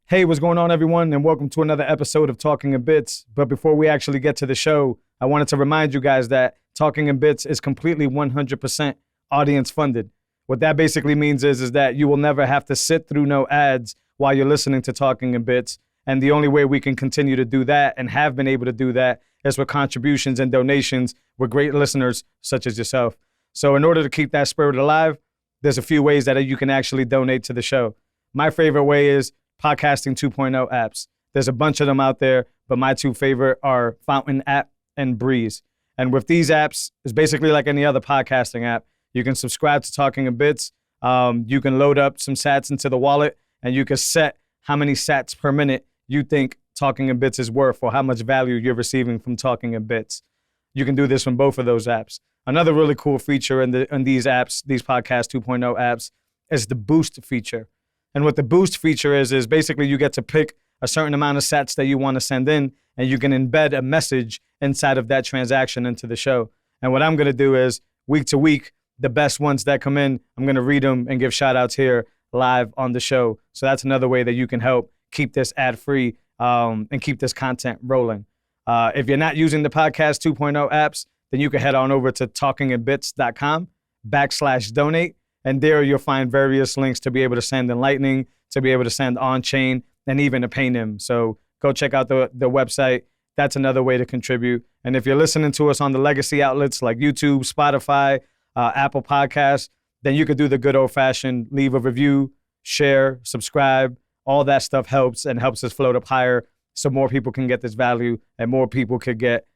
Hey, what's going on, everyone, and welcome to another episode of Talking in Bits. But before we actually get to the show, I wanted to remind you guys that Talking in Bits is completely 100% audience funded. What that basically means is that you will never have to sit through no ads while you're listening to Talking in Bits. And the only way we can continue to do that and have been able to do that is with contributions and donations with great listeners such as yourself. So in order to keep that spirit alive, there's a few ways that you can actually donate to the show. My favorite way is Podcasting 2.0 apps. There's a bunch of them out there, but my two favorite are Fountain app and Breeze. And with these apps, it's basically like any other podcasting app. You can subscribe to Talking in Bits. You can load up some sats into the wallet, and you can set how many sats per minute you think Talking in Bits is worth or how much value you're receiving from Talking in Bits. You can do this from both of those apps. Another really cool feature in these apps, these Podcast 2.0 apps, is the Boost feature. And what the Boost feature is basically you get to pick a certain amount of sats that you want to send in, and you can embed a message inside of that transaction into the show. And what I'm going to do is, week to week, the best ones that come in, I'm going to read them and give shout outs here live on the show. So that's another way that you can help keep this ad-free and keep this content rolling. If you're not using the Podcast 2.0 apps, then you can head on over to talkinginbits.com/donate. And there you'll find various links to be able to send in Lightning, to be able to send Unchained, and even to Paynim. So go check out the website. That's another way to contribute. And if you're listening to us on the legacy outlets like YouTube, Spotify, Apple Podcasts, then you could do the good old-fashioned leave a review, share, subscribe. All that stuff helps and helps us float up higher so more people can get this value and more people could get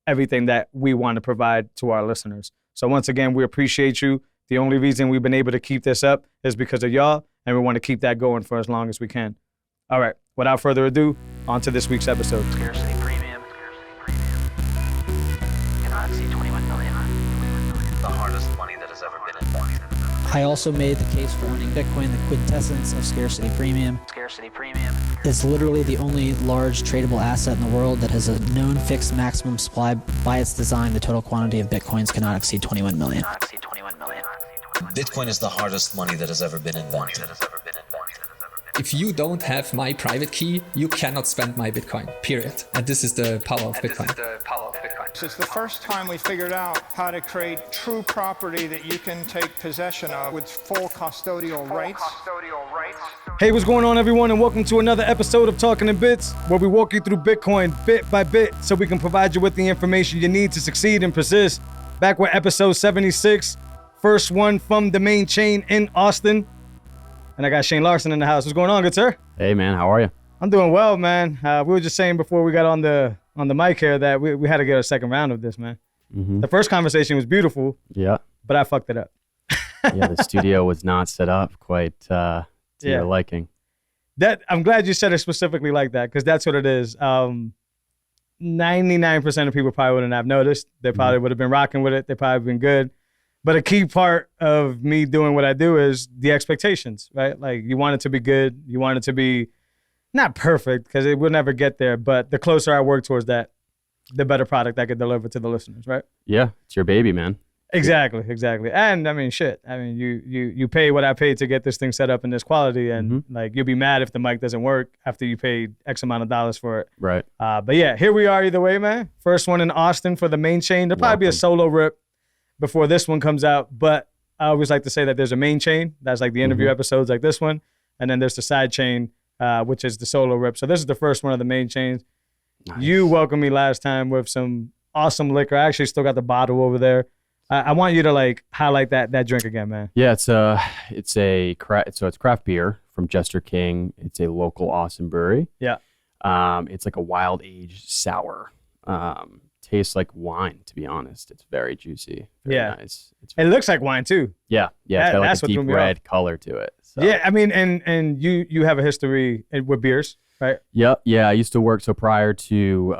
everything that we want to provide to our listeners. So once again, we appreciate you. The only reason we've been able to keep this up is because of y'all, and we want to keep that going for as long as we can. All right, without further ado, on to this week's episode. Scarcity premium. Cannot exceed 21 million. The hardest money that has ever been invented. I also made the case for owning Bitcoin. The quintessence of scarcity premium. Scarcity premium. It's literally the only large tradable asset in the world that has a known fixed maximum supply. By its design, the total quantity of Bitcoins cannot exceed 21 million. Cannot exceed 21 million. Bitcoin is the hardest money that has ever been invented. If you don't have my private key, you cannot spend my Bitcoin, period. And this is the power of Bitcoin. It's the first time we figured out how to create true property that you can take possession of with full custodial rights. Hey, what's going on, everyone, and welcome to another episode of Talking in Bits, where we walk you through Bitcoin bit by bit so we can provide you with the information you need to succeed and persist. Back with episode 76, first one from the main chain in Austin. And I got Shane Larson in the house. What's going on, good sir? Hey man, how are you? I'm doing well, man. We were just saying before we got on the mic here that we had to get a second round of this, man. Mm-hmm. The first conversation was beautiful. Yeah. But I fucked it up. Yeah, the studio was not set up quite to your liking. I'm glad you said it specifically like that, because that's what it is. 99% of people probably wouldn't have noticed. They probably would have been rocking with it. They probably been good. But a key part of me doing what I do is the expectations, right? Like, you want it to be good. You want it to be not perfect, because it will never get there. But the closer I work towards that, the better product I could deliver to the listeners, right? Yeah, it's your baby, man. Exactly. And I mean, shit. I mean, you pay what I paid to get this thing set up in this quality, and like, you'll be mad if the mic doesn't work after you paid X amount of dollars for it. Right. But yeah, here we are either way, man. First one in Austin for the main chain. There'll probably be a solo rip before this one comes out, but I always like to say that there's a main chain. That's like the interview episodes like this one. And then there's the side chain, which is the solo rip. So this is the first one of the main chains. Nice. You welcomed me last time with some awesome liquor. I actually still got the bottle over there. I want you to like highlight that drink again, man. Yeah, it's craft beer from Jester King. It's a local Austin brewery. Yeah. It's like a wild aged sour. Tastes like wine, to be honest. It's very juicy. Very nice. It looks like wine too. Yeah. It's got like a deep red color to it. So. Yeah, I mean, and you have a history with beers, right? Yeah. I used to work, so prior to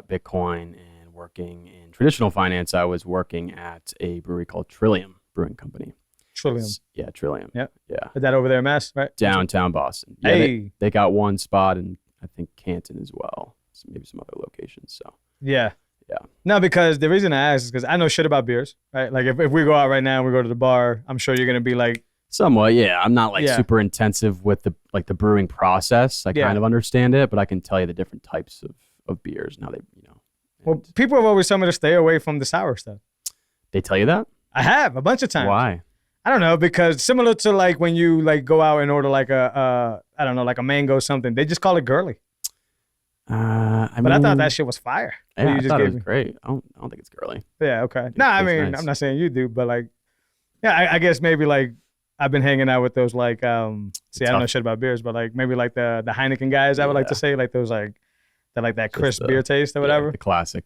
Bitcoin and working in traditional finance, I was working at a brewery called Trillium Brewing Company. Trillium. Yeah, Trillium. Yeah. Yeah. Is that over there in Mass, right? Downtown Boston. Yeah, hey. They got one spot in, I think, Canton as well. So maybe some other locations. So. Yeah. Yeah. No, because the reason I ask is because I know shit about beers, right? Like if we go out right now and we go to the bar, I'm sure you're going to be like Somewhat, yeah. I'm not like Yeah. super intensive with the brewing process. I Yeah. kind of understand it, but I can tell you the different types of beers and how they, Well, people have always told me to stay away from the sour stuff. they tell you that. I have a bunch of times. Why? I don't know, because similar to like when you like go out and order like I don't know, like a mango something, they just call it girly. I But I thought that shit was fire. What Yeah, you I just thought it gave was me. great. I don't think it's girly. Yeah, okay. No, I tastes mean, nice. I'm not saying you do, but like, yeah, I guess maybe like I've been hanging out with those like, see, I don't know shit about beers, but like maybe like the Heineken guys, I would like to say, like those like that crisp the- beer taste or Yeah, whatever. the classic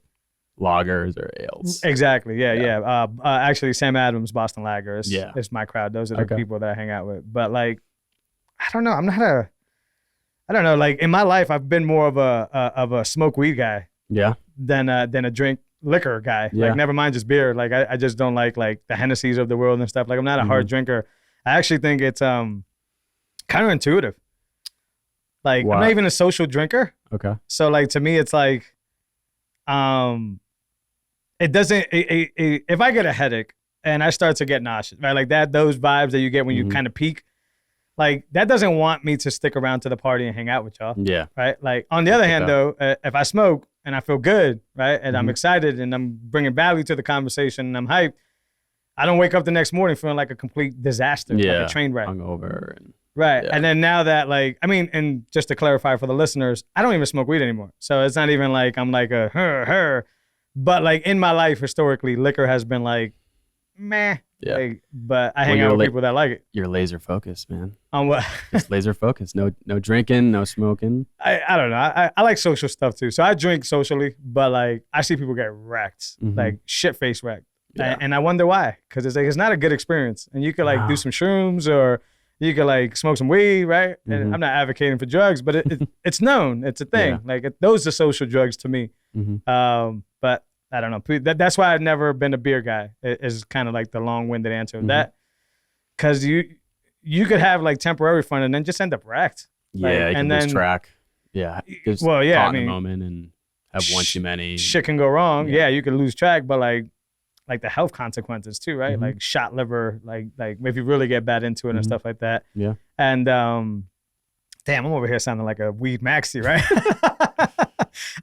lagers or ales. Exactly. Yeah, Yeah. yeah. Actually, Sam Adams, Boston Lager is Yeah. my crowd. Those are the Okay. people that I hang out with. But like, I don't know. I don't know. Like in my life, I've been more of a smoke weed guy Yeah. than a drink liquor guy. Yeah. Like never mind just beer. Like I just don't like the Hennessy's of the world and stuff. Like I'm not a hard drinker. I actually think it's counterintuitive. Like I'm Why? not even a social drinker. Okay. So like to me, it's like, it doesn't. If I get a headache and I start to get nauseous, right? Like those vibes that you get when you kind of peak, like that doesn't want me to stick around to the party and hang out with y'all, Yeah. right? Like on the other hand, though, if I smoke and I feel good, right, and I'm Mhm. excited and I'm bringing value to the conversation and I'm hyped, I don't wake up the next morning feeling like a complete disaster, Yeah. like a train wreck. Hungover and Right. Yeah. And then now that like, I mean, and just to clarify for the listeners, I don't even smoke weed anymore. So it's not even like I'm like a her. But like in my life historically, liquor has been like, meh. Yeah. Like, but I hang Well, out you're with people that like it. you're laser focused, man. On what? Just laser focused. No drinking, no smoking. I don't know. I like social stuff too. So I drink socially, but like I see people get wrecked, Mhm. like shit face wrecked. Yeah. And I wonder why. Because it's like it's not a good experience. And you could like do some shrooms or you could like smoke some weed, right? And Mhm. I'm not advocating for drugs, but it's known. It's a thing. Yeah. Like those are social drugs to me. Mhm. But I don't know. That's why I've never been a beer guy. Is kind of like the long-winded answer of Mhm. that. Because you could have like temporary fun and then just end up wrecked. Yeah, Like, you can and lose then- track. Yeah. Just Well, yeah, caught I in mean, a moment and have one too many. Shit can go wrong. Yeah. Yeah, you could lose track, but like the health consequences too, right? Mhm. Like shot liver, like if you really get bad into it and Mhm. stuff like that. Yeah. And damn, I'm over here sounding like a weed maxi, right?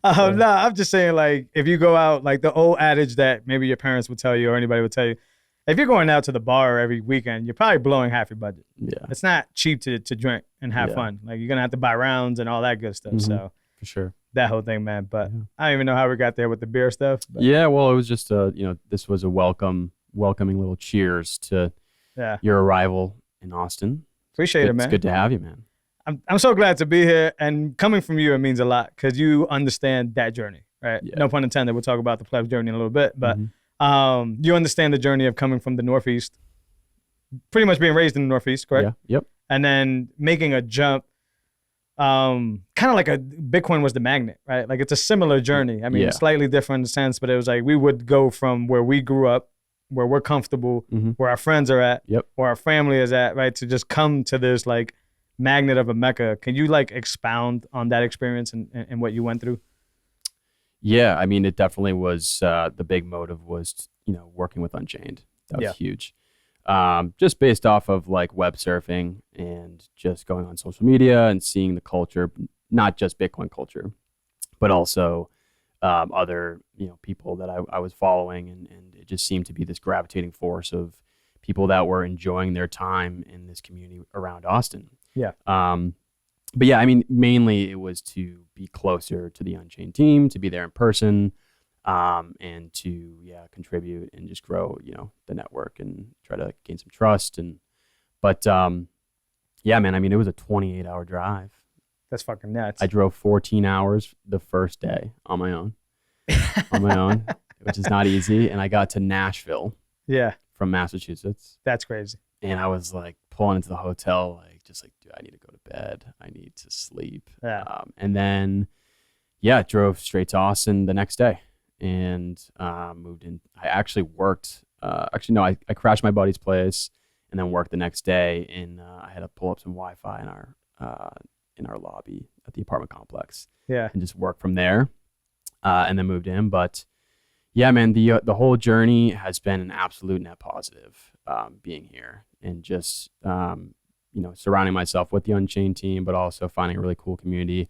No, I'm just saying like if you go out, like the old adage that maybe your parents would tell you or anybody would tell you, if you're going out to the bar every weekend, you're probably blowing half your budget. Yeah, It's not cheap to drink and have Yeah. fun. Like you're gonna have to buy rounds and all that good stuff. Mhm. So for sure. that whole thing, man. But Yeah. I don't even know how we got there with the beer stuff. But Yeah, well, it was just this was a welcoming little cheers to yeah. your arrival in Austin. Appreciate it, It's man. good to have you, man. I'm so glad to be here, and coming from you, it means a lot because you understand that journey, right? Yeah. No pun intended. We'll talk about the Plebs Journey in a little bit, but Mhm. you understand the journey of coming from the Northeast, pretty much being raised in the Northeast, correct? Yeah. Yep. And then making a jump, kind of like a Bitcoin was the magnet, right? Like it's a similar journey. I mean, Yeah. slightly different in the sense, but it was like we would go from where we grew up, where we're comfortable, Mhm. where our friends are at, Yep. where our family is at, right? To just come to this like magnet of a Mecca. Can you like expound on that experience and what you went through? Yeah, I mean, it definitely was the big motive was working with Unchained. That was Yeah. huge. Just based off of like web surfing and just going on social media and seeing the culture, not just Bitcoin culture, but also other people that I was following, and it just seemed to be this gravitating force of people that were enjoying their time in this community around Austin. Yeah. But yeah, I mean, mainly it was to be closer to the Unchained team, to be there in person, and to contribute and just grow, the network and try to gain some trust. But yeah, man, I mean, it was a 28-hour drive. That's fucking nuts. I drove 14 hours the first day on my own, which is not easy. And I got to Nashville Yeah, from Massachusetts, that's crazy. and I was like pulling into the hotel, dude, I need to go to bed. I need to sleep. Yeah. And then, drove straight to Austin the next day and moved in. I actually worked. I crashed my buddy's place and then worked the next day. And I had to pull up some Wi-Fi in our lobby at the apartment complex. Yeah. And just work from there, and then moved in. But yeah, man, the whole journey has been an absolute net positive. Being here, and just surrounding myself with the Unchained team, but also finding a really cool community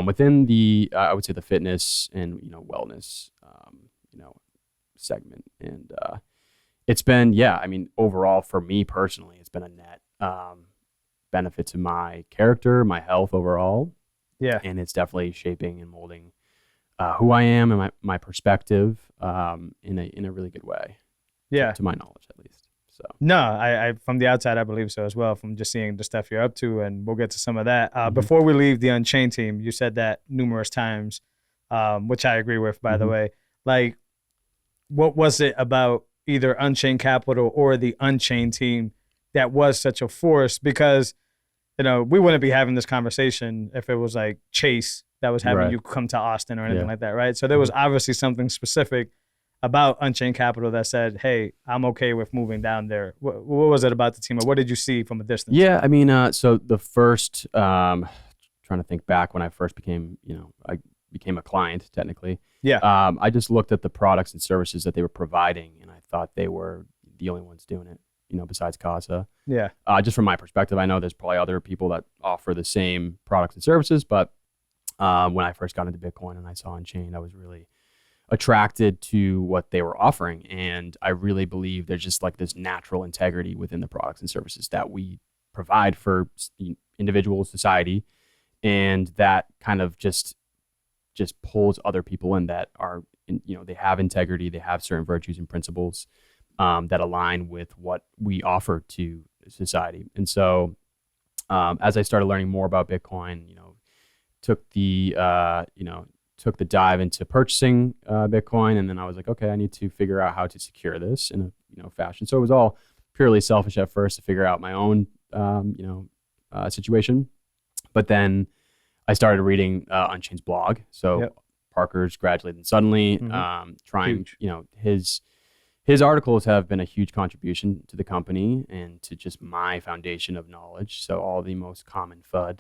within the I would say the fitness and wellness segment. And it's been overall for me personally, it's been a net benefit to my character, my health overall. Yeah. And it's definitely shaping and molding who I am and my perspective in a really good way. Yeah. To my knowledge, at least. So no, I from the outside I believe so as well, from just seeing the stuff you're up to, and we'll get to some of that. Before we leave the Unchained team, you said that numerous times, which I agree with, by the way. Like, what was it about either Unchained Capital or the Unchained team that was such a force? Because we wouldn't be having this conversation if it was like Chase that was having you come to Austin or anything like that, right? So there was obviously something specific about Unchained Capital that said, hey, I'm okay with moving down there. What was it about the team, or what did you see from a distance? Yeah, I mean, so the first, trying to think back when I first became, I became a client technically. Yeah. I just looked at the products and services that they were providing, and I thought they were the only ones doing it, besides Casa. Yeah. Just from my perspective, I know there's probably other people that offer the same products and services, but when I first got into Bitcoin and I saw Unchained, I was really attracted to what they were offering. And I really believe there's just like this natural integrity within the products and services that we provide for individual society. And that kind of just pulls other people in that are, they have integrity, they have certain virtues and principles that align with what we offer to society. And so as I started learning more about Bitcoin, took the dive into purchasing Bitcoin, and then I was like, okay, I need to figure out how to secure this in a fashion. So it was all purely selfish at first to figure out my own situation, but then I started reading Unchained's blog. So Parker's Gradually and Suddenly, trying huge. His articles have been a huge contribution to the company and to just my foundation of knowledge. So all the most common FUD,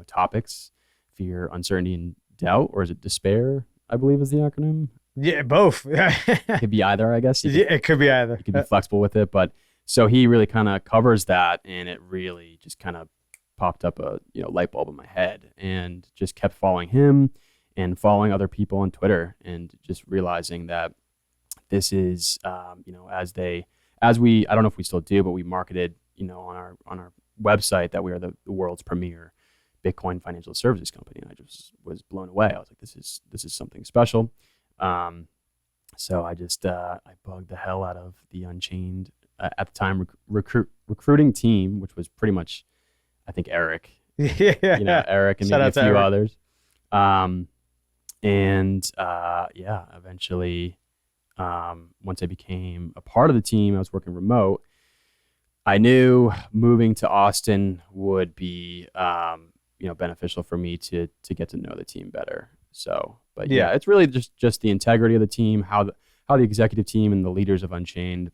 topics: fear, uncertainty, and doubt, or is it despair? I believe is the acronym. Yeah, both. It could be either, I guess. It could be either. You can be flexible with it, but so he really kind of covers that, and it really just kind of popped up a light bulb in my head, and just kept following him and following other people on Twitter, and just realizing that this is as we I don't know if we still do, but we marketed on our website that we are the world's premier Bitcoin financial services company, and I just was blown away. I was like, this is something special. So I just I bugged the hell out of the Unchained at the time recruiting team, which was pretty much, I think, Eric. Eric and maybe a few others. Eventually, once I became a part of the team, I was working remote. I knew moving to Austin would be beneficial for me to get to know the team better. So, but yeah, it's really just the integrity of the team, how the executive team and the leaders of Unchained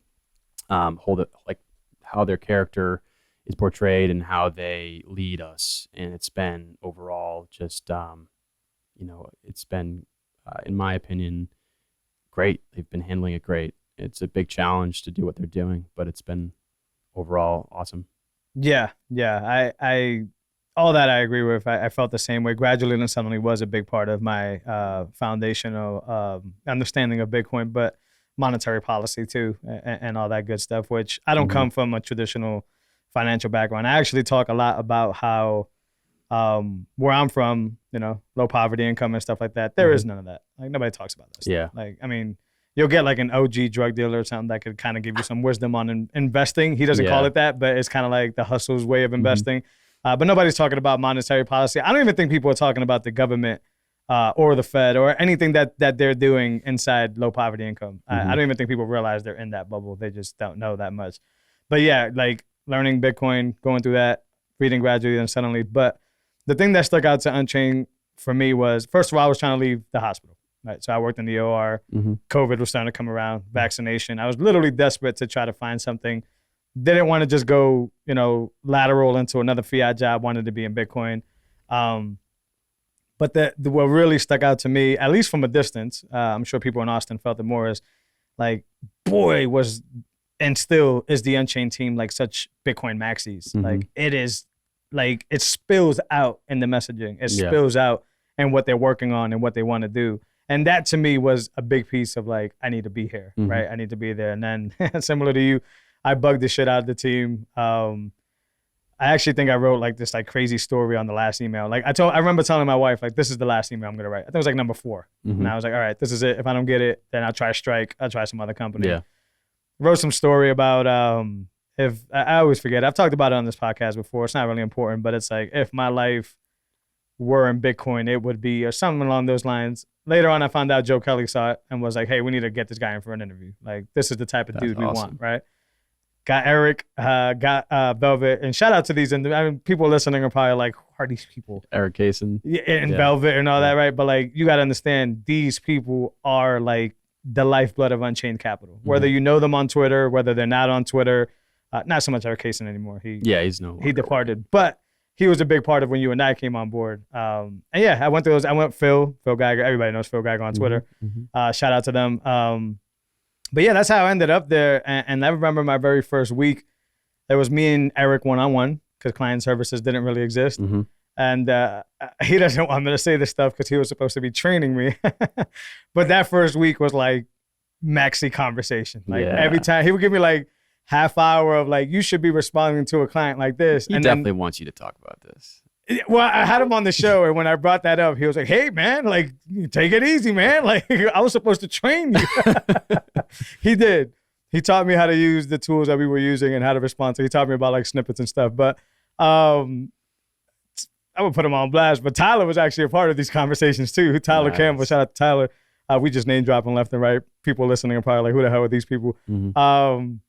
hold it, like how their character is portrayed and how they lead us. And it's been overall just, it's been, in my opinion, great. They've been handling it great. It's a big challenge to do what they're doing, but it's been overall awesome. Yeah. I all that I agree with. I felt the same way. Gradually and Suddenly was a big part of my foundational understanding of Bitcoin, but monetary policy too, and all that good stuff, which I don't come from a traditional financial background. I actually talk a lot about how where I'm from, low poverty income and stuff like that. There is none of that. Like, nobody talks about this. Yeah. Like, I mean, you'll get like an OG drug dealer or something that could kind of give you some wisdom on investing. He doesn't call it that, but it's kind of like the hustle's way of investing. But nobody's talking about monetary policy. I don't even think people are talking about the government or the Fed or anything that they're doing inside low poverty income. I don't even think people realize they're in that bubble. They just don't know that much. But yeah, like learning Bitcoin, going through that, reading Gradually and Suddenly. But the thing that stuck out to Unchained for me was, first of all, I was trying to leave the hospital. Right, so I worked in the OR. COVID was starting to come around, vaccination. I was literally desperate to try to find something. Didn't want to just go, lateral into another fiat job. Wanted to be in Bitcoin. But what really stuck out to me, at least from a distance, I'm sure people in Austin felt it more, is like, boy, was and still is the Unchained team like such Bitcoin maxis. Mhm. Like it is, like it spills out in the messaging. It Yeah. spills out in what they're working on and what they want to do. And that to me was a big piece of like, I need to be here, Mhm. right? I need to be there. And then similar to you, I bugged the shit out of the team. I actually think I wrote like this like crazy story on the last email. Like I remember telling my wife like, this is the last email I'm gonna write. I think it was like number 4. Mhm. And I was like, all right, this is it. If I don't get it, then I'll try Strike. I'll try some other company. Yeah. Wrote some story about if I always forget. I've talked about it on this podcast before. It's not really important, but it's like if my life were in Bitcoin, it would be or something along those lines. Later on, I found out Joe Kelly saw it and was like, hey, we need to get this guy in for an interview. Like this is the type of That's dude we awesome. want, right? Got Eric, got Velvet, and shout out to these. And I mean, people listening are probably like, who are these people? Eric Kaysen. Yeah, and Yeah. Velvet and all Yeah. that, right? But like, you got to understand, these people are like the lifeblood of Unchained Capital. Whether you know them on Twitter, whether they're not on Twitter, not so much Eric Kaysen anymore. He He's no. he departed, but he was a big part of when you and I came on board. And yeah, I went through those. I went Phil Geiger. Everybody knows Phil Geiger on Twitter. Mhm. Shout out to them. But yeah, that's how I ended up there. And I remember my very first week. It was me and Eric one-on-one because client services didn't really exist. Mhm. And he doesn't want me to say this stuff because he was supposed to be training me. But that first week was like maxi conversation. Like Yeah. every time he would give me like half hour of like, you should be responding to a client like this. He and definitely wants you to talk about this. well, I had him on the show, and when I brought that up, he was like, hey man, like take it easy, man. Like I was supposed to train you. He did. He taught me how to use the tools that we were using and how to respond to. He taught me about like snippets and stuff. But I would put him on blast. But Tyler was actually a part of these conversations too. Tyler Nice. Campbell, shout out to Tyler. We just name dropping left and right. People listening are probably like, who the hell are these people? Mhm.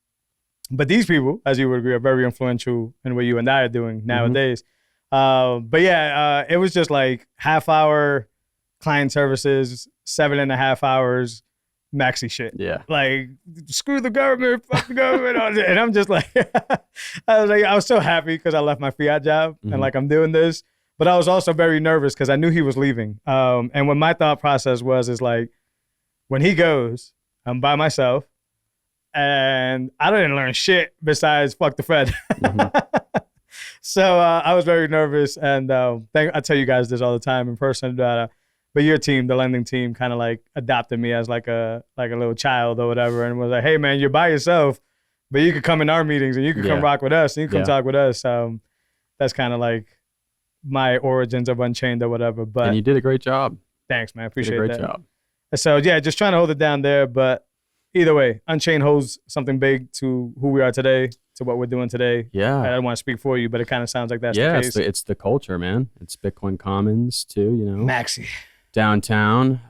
But these people, as you would agree, are very influential in what you and I are doing nowadays. But yeah, it was just like half hour client services, 7.5 hours maxi shit. Yeah. Like screw the government, fuck the government, and I'm just like, I was so happy because I left my fiat job Mhm. and like I'm doing this, but I was also very nervous because I knew he was leaving. And what my thought process is like, when he goes, I'm by myself, and I didn't learn shit besides fuck the Fed. Mhm. So I was very nervous, and I tell you guys this all the time in person. But your team, the lending team, kind of like adopted me as like a little child or whatever, and was like, "Hey man, you're by yourself, but you could come in our meetings and you could come Yeah. rock with us and you can Yeah. talk with us." That's kind of like my origins of Unchained or whatever. But And you did a great job. thanks, man, Did appreciate a great that. job. So yeah, just trying to hold it down there. But either way, Unchained holds something big to who we are today, to what we're doing today. Yeah. I don't want to speak for you, but it kind of sounds like that's Yeah, the case. it's the culture, man. It's Bitcoin Commons too, you know. Maxi. Downtown,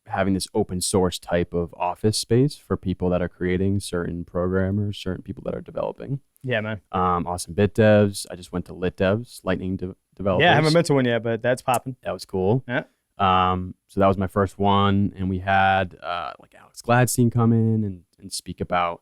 having this open source type of office space for people that are creating, certain programmers, certain people that are developing. Yeah, man. Awesome bit devs. I just went to Lit Devs, Lightning developers. Yeah, I haven't been to one yet, but that's popping. That was cool. Yeah. So that was my first one, and we had like Alex Gladstein come in and speak about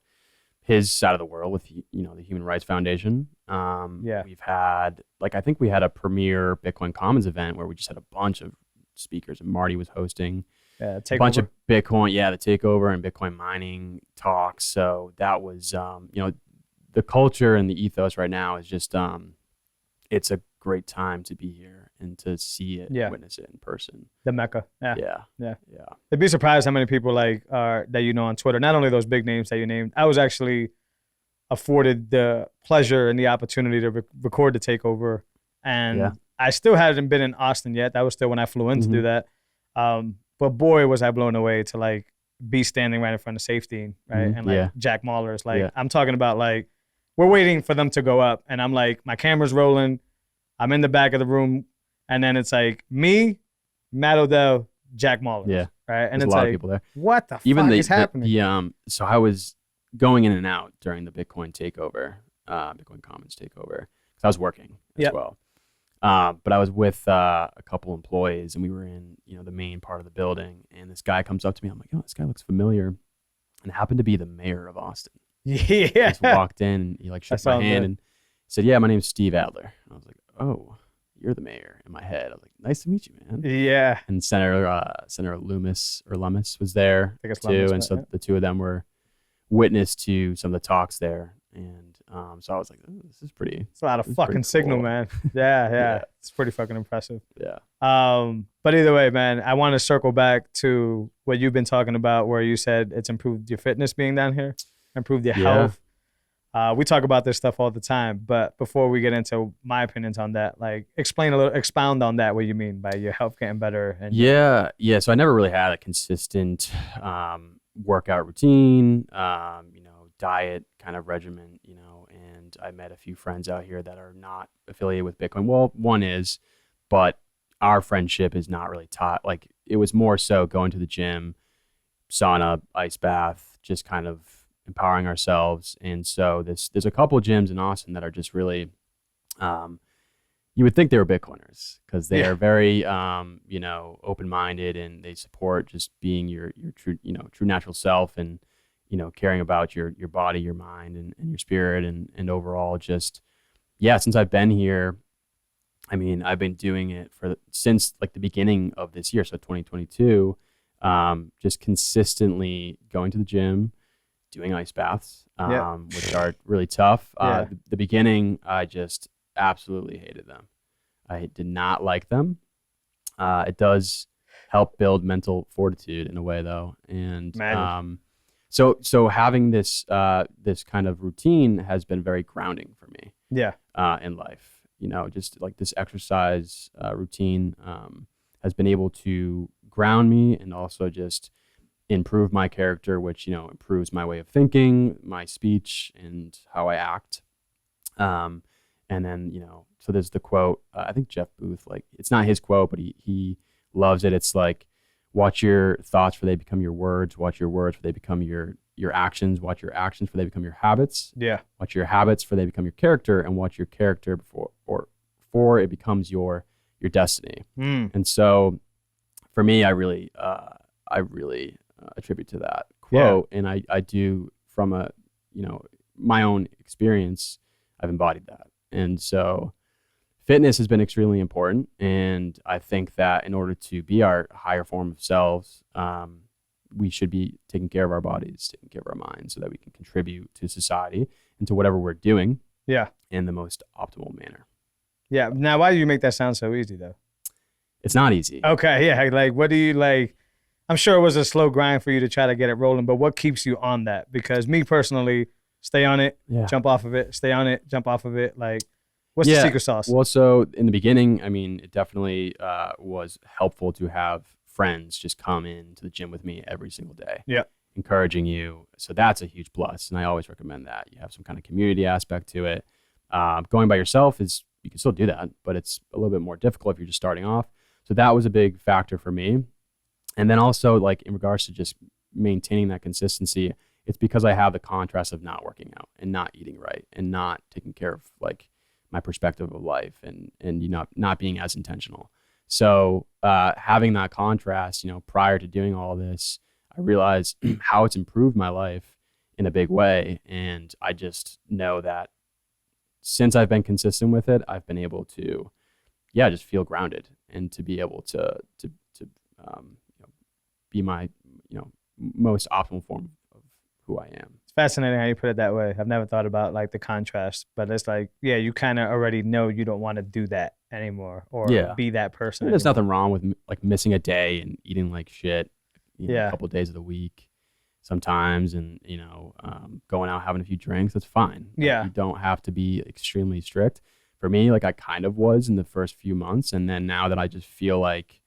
his side of the world with the Human Rights Foundation. Yeah. We've had I think we had a premier Bitcoin Commons event where we just had a bunch of speakers, and Marty was hosting Yeah, a bunch of Bitcoin, the takeover and Bitcoin mining talks. So that was the culture and the ethos right now is just it's a great time to be here and to see it, Yeah. witness it in person. the Mecca. Yeah. Yeah. They'd be surprised how many people like are that you know on Twitter. Not only those big names that you named. I was actually afforded the pleasure and the opportunity to record the takeover, and Yeah. I still hadn't been in Austin yet. That was still when I flew in to do that. But boy, was I blown away to like be standing right in front of safety, right? Mhm. And like Yeah. Jack Mahler's like, Yeah. I'm talking about like, we're waiting for them to go up, and I'm like, my camera's rolling, I'm in the back of the room, and then it's like me, Matt Odell, Jack Mahler, Yeah. right? And There's it's a lot like, of people there. what the Even fuck the, is happening? so I was going in and out during the Bitcoin takeover, Bitcoin Commons takeover, because I was working as Yep. well. But I was with a couple employees, and we were in the main part of the building, and this guy comes up to me. I'm like, oh, this guy looks familiar, and it happened to be the mayor of Austin. Yeah. I just walked in, and he shook my sounds hand good. and said, yeah, my name's Steve Adler. And I was like, oh, you're the mayor. In my head, I was like, nice to meet you, man. Yeah. And Senator Loomis was there think it's too, Loomis, and but so yeah. the two of them were witness to some of the talks there. And so I was like, "Oh, this is pretty. It's a lot of this is fucking pretty signal, cool." man. Yeah. Yeah. It's pretty fucking impressive. Yeah. But either way, man, I want to circle back to what you've been talking about, where you said it's improved your fitness being down here, improved your Yeah. health. We talk about this stuff all the time, but before we get into my opinions on that, like expound on that, what you mean by your health getting better. And Yeah. So I never really had a consistent workout routine, diet kind of regimen, and I met a few friends out here that are not affiliated with Bitcoin. Well, one is, but our friendship is not really taught. Like, it was more so going to the gym, sauna, ice bath, just kind of empowering ourselves. And so there's a couple gyms in Austin that are just really, you would think they were Bitcoiners, because they are very, open-minded, and they support just being your true natural self, and, caring about your body, your mind, and your spirit, and overall just, since I've been here, I mean, I've been doing it since like the beginning of this year. So 2022, just consistently going to the gym, doing ice baths, which are really tough. The beginning, I just absolutely hated them. I did not like them. It does help build mental fortitude in a way, though. And so having this kind of routine has been very grounding for me. In life. Just like this exercise routine has been able to ground me, and also just improve my character, which, improves my way of thinking, my speech, and how I act. And then, so there's the quote, I think Jeff Booth, like, it's not his quote, but he loves it. It's like, watch your thoughts for they become your words, watch your words for they become your actions, watch your actions for they become your habits. Watch your habits for they become your character, and watch your character before it becomes your destiny. And so for me, I really attribute to that quote. And I do, from my own experience, I've embodied that. And so fitness has been extremely important. And I think that in order to be our higher form of selves, we should be taking care of our bodies, taking care of our minds, so that we can contribute to society and to whatever we're doing in the most optimal manner. Now, why do you make that sound so easy, though? It's not easy. Okay, like, what do you like? I'm sure it was a slow grind for you to try to get it rolling, but what keeps you on that? Because me personally, stay on it, jump off of it, stay on it, jump off of it. Like, what's the secret sauce? Well, so in the beginning, I mean, it definitely was helpful to have friends just come into the gym with me every single day, encouraging you. So that's a huge plus, and I always recommend that you have some kind of community aspect to it. Going by yourself you can still do that, but it's a little bit more difficult if you're just starting off. So that was a big factor for me. And then also, like, in regards to just maintaining that consistency, it's because I have the contrast of not working out and not eating right and not taking care of, like, my perspective of life, and not being as intentional. So having that contrast, prior to doing all this, I realized how it's improved my life in a big way. And I just know that since I've been consistent with it, I've been able to, just feel grounded, and to be able to be my, most optimal form of who I am. It's fascinating how you put it that way. I've never thought about, like, the contrast, but it's like, you kind of already know you don't want to do that anymore, or be that person. There's nothing wrong with, like, missing a day and eating like shit, a couple of days of the week sometimes, and going out having a few drinks. That's fine. Like, you don't have to be extremely strict. For me, like, I kind of was in the first few months, and then now that I just feel like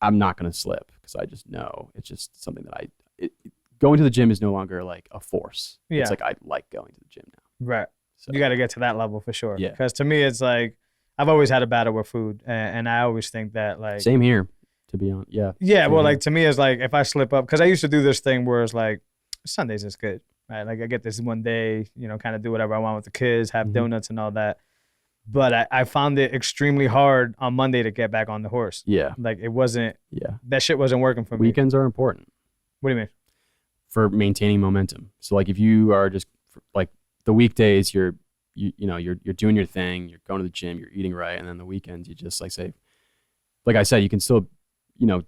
I'm not going to slip, because I just know it's just something that going to the gym is no longer like a force. It's like, I like going to the gym now. Right. So you got to get to that level for sure. Yeah. Because to me, it's like, I've always had a battle with food, and I always think that, like, same here, to be honest. Yeah. Well, like, to me, it's like, if I slip up, because I used to do this thing where it's like, Sundays is good, right? Like, I get this one day, kind of do whatever I want with the kids, have donuts and all that. But I found it extremely hard on Monday to get back on the horse. Like, it wasn't, that shit wasn't working for me. Weekends are important. What do you mean? For maintaining momentum. So, like, if you are just, like, the weekdays, you're doing your thing, you're going to the gym, you're eating right, and then the weekends, you just, like, say, like I said, you can still,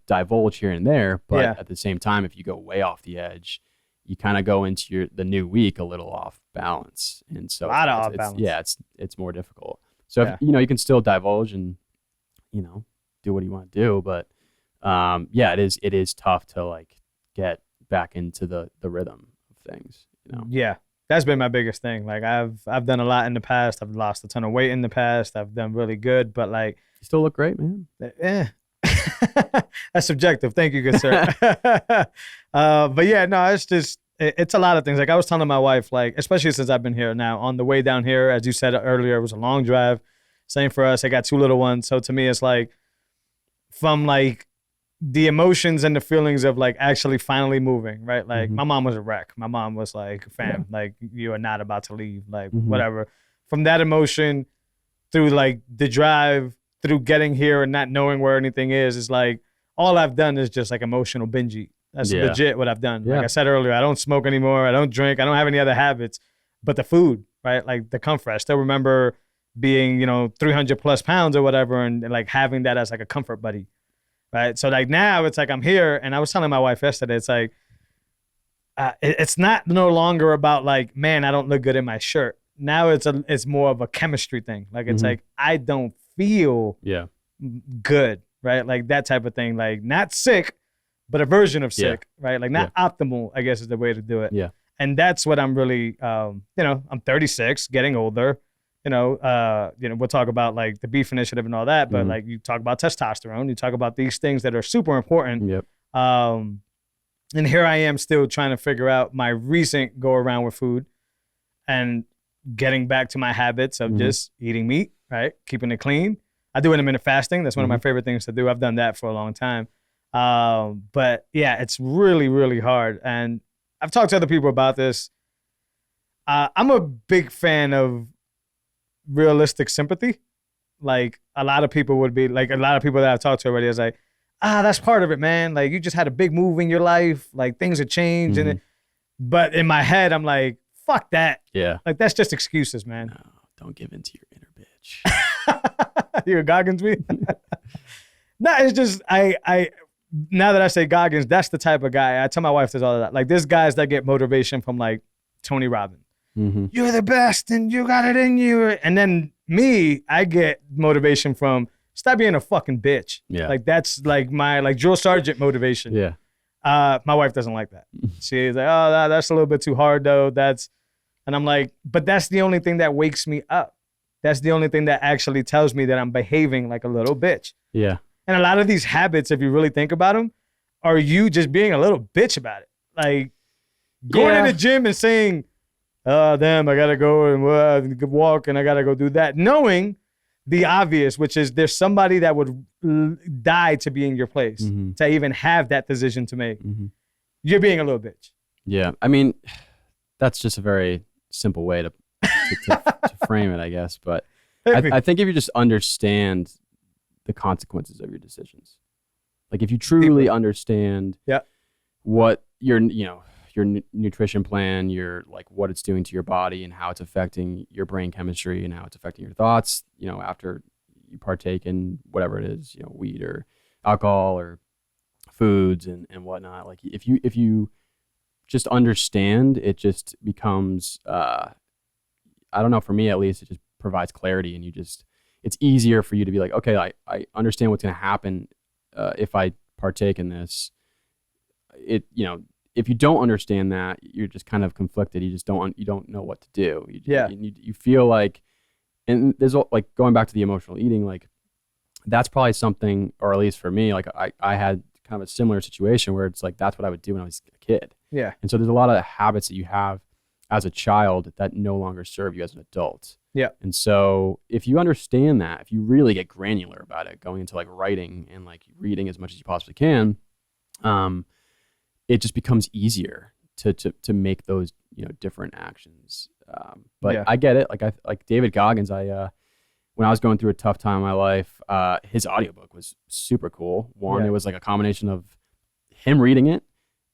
divulge here and there, but at the same time, if you go way off the edge, you kind of go into the new week a little off balance. And so A lot of off balance. Yeah, it's more difficult. So if, you know, you can still divulge and, you know, do what you want to do, but yeah, it is tough to like get back into the rhythm of things, you know. Yeah. That's been my biggest thing. Like I've done a lot in the past. I've lost a ton of weight in the past. I've done really good, but like you still look great, man. That's subjective. Thank you, good sir. But yeah, no, it's a lot of things. Like I was telling my wife, like, especially since I've been here now, on the way down here, as you said earlier, it was a long drive. Same for us. I got 2 little ones. So to me, it's like from like the emotions and the feelings of like actually finally moving, right? Like my mom was a wreck. My mom was like, fam, like you are not about to leave, like whatever. From that emotion through like the drive, through getting here and not knowing where anything is like all I've done is just like emotional binge eat. That's legit what I've done. Like I said earlier, I don't smoke anymore. I don't drink. I don't have any other habits, but the food, right? Like the comfort. I still remember being, you know, 300 plus pounds or whatever, and like having that as like a comfort buddy. Right. So like now it's like I'm here, and I was telling my wife yesterday, it's like it's not no longer about like, man, I don't look good in my shirt. Now it's more of a chemistry thing. Like it's like I don't feel good, right? Like that type of thing. Like not sick, but a version of sick, right? Like not optimal, I guess is the way to do it. Yeah. And that's what I'm really, you know, I'm 36, getting older. You know, we'll talk about like the beef initiative and all that, but like you talk about testosterone, you talk about these things that are super important. Yep. And here I am still trying to figure out my recent go around with food and getting back to my habits of just eating meat, right? Keeping it clean. I do intermittent fasting. That's one of my favorite things to do. I've done that for a long time. But yeah, it's really, really hard. And I've talked to other people about this. I'm a big fan of realistic sympathy. Like a lot of people would be like, a lot of people that I've talked to already is like, that's part of it, man. Like you just had a big move in your life. Like things have changed. But in my head, I'm like, fuck that. Yeah. Like that's just excuses, man. No, don't give in to your inner bitch. You a Goggins me? No, it's just, I now that I say Goggins, that's the type of guy. I tell my wife this all the time. Like there's guys that get motivation from like Tony Robbins. You're the best and you got it in you. And then me, I get motivation from stop being a fucking bitch. Yeah. Like that's like my like drill sergeant motivation. Yeah. My wife doesn't like that. She's like, oh, that's a little bit too hard though. And I'm like, but that's the only thing that wakes me up. That's the only thing that actually tells me that I'm behaving like a little bitch. Yeah. And a lot of these habits, if you really think about them, are you just being a little bitch about it. Like going to the gym and saying, damn, I got to go and walk and I got to go do that. Knowing the obvious, which is there's somebody that would die to be in your place, to even have that decision to make. You're being a little bitch. Yeah. I mean, that's just a very simple way to frame it, I guess. But I think if you just understand the consequences of your decisions, like if you truly understand what your nutrition plan, your like what it's doing to your body and how it's affecting your brain chemistry and how it's affecting your thoughts, after you partake in whatever it is, weed or alcohol or foods and whatnot. Like if you just understand, it just becomes, I don't know, for me at least, it just provides clarity, and it's easier for you to be like, okay, I understand what's going to happen if I partake in this. If you don't understand that, you're just kind of conflicted. You don't know what to do. You feel like, and there's like going back to the emotional eating, like that's probably something, or at least for me, like I had kind of a similar situation where it's like, that's what I would do when I was a kid. Yeah. And so there's a lot of habits that you have as a child that no longer serve you as an adult. Yeah. And so if you understand that, if you really get granular about it, going into like writing and like reading as much as you possibly can, it just becomes easier to make those, different actions. But I get it. Like David Goggins, when I was going through a tough time in my life, his audiobook was super cool. It was like a combination of him reading it,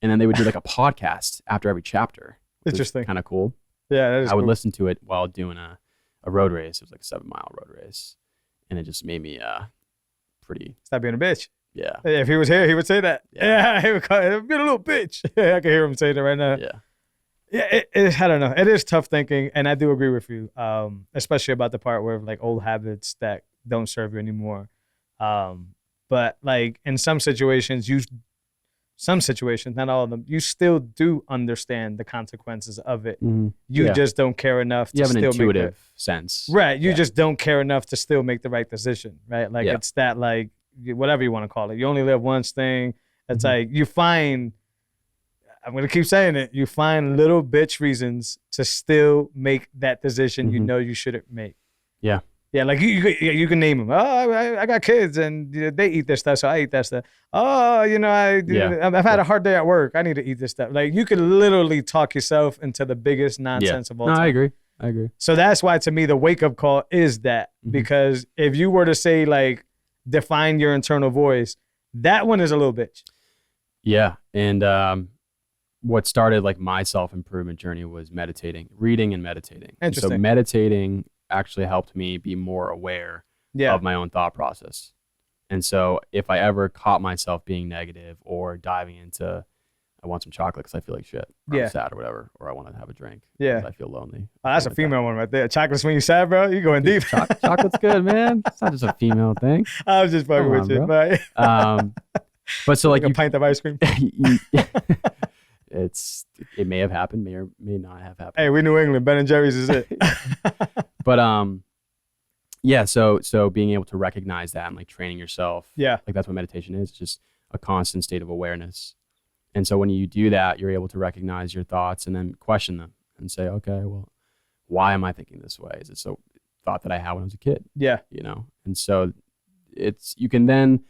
and then they would do like a podcast after every chapter. Interesting. Kind of cool. Yeah, that is I would cool. listen to it while doing a road race. It was like a 7-mile road race, and it just made me pretty. Stop being a bitch. Yeah. If he was here, he would say that. Yeah. He would call it, being a little bitch. I can hear him say that right now. Yeah. Yeah, I don't know. It is tough thinking, and I do agree with you, especially about the part where like old habits that don't serve you anymore. But like in some situations, not all of them, you still do understand the consequences of it. Mhm. You Yeah. just don't care enough to You have an still make intuitive sense. right. You Yeah. just don't care enough to still make the right decision, right? Like Yeah. it's that like whatever you want to call it. You only live once thing. It's Mhm. like you find. I'm gonna keep saying it. You find little bitch reasons to still make that decision you Mhm. know you shouldn't make. Yeah. Yeah, like you can name them. Oh, I got kids and they eat this stuff, so I eat that stuff. Oh, Yeah. I've had a hard day at work. I need to eat this stuff. Like you could literally talk yourself into the biggest nonsense of all No, time. I agree. So that's why to me the wake up call is that Mhm. because if you were to say like define your internal voice, that one is a little bitch. Yeah. And what started like my self-improvement journey was meditating, reading and meditating. And so Interesting. meditating actually helped me be more aware Yeah. of my own thought process. And so if I ever caught myself being negative or diving into, I want some chocolate because I feel like shit, or Yeah. I'm sad or whatever, or I want to have a drink Yeah. because I feel lonely. Oh, that's a something like female one right there. Chocolate's when you sad, bro. You going deep. that. Chocolate's good, man. It's not just a female thing. I was just fucking Come with on, you. bro. But But so like like a pint of ice cream. it may have happened, may or may not have happened. Hey, we New England. Ben and Jerry's is it. But yeah, so being able to recognize that and like training yourself, Yeah. like that's what meditation is, just a constant state of awareness. And so when you do that, you're able to recognize your thoughts and then question them and say, okay, well, why am I thinking this way? Is it so thought that I had when I was a kid? Yeah. And so you can then,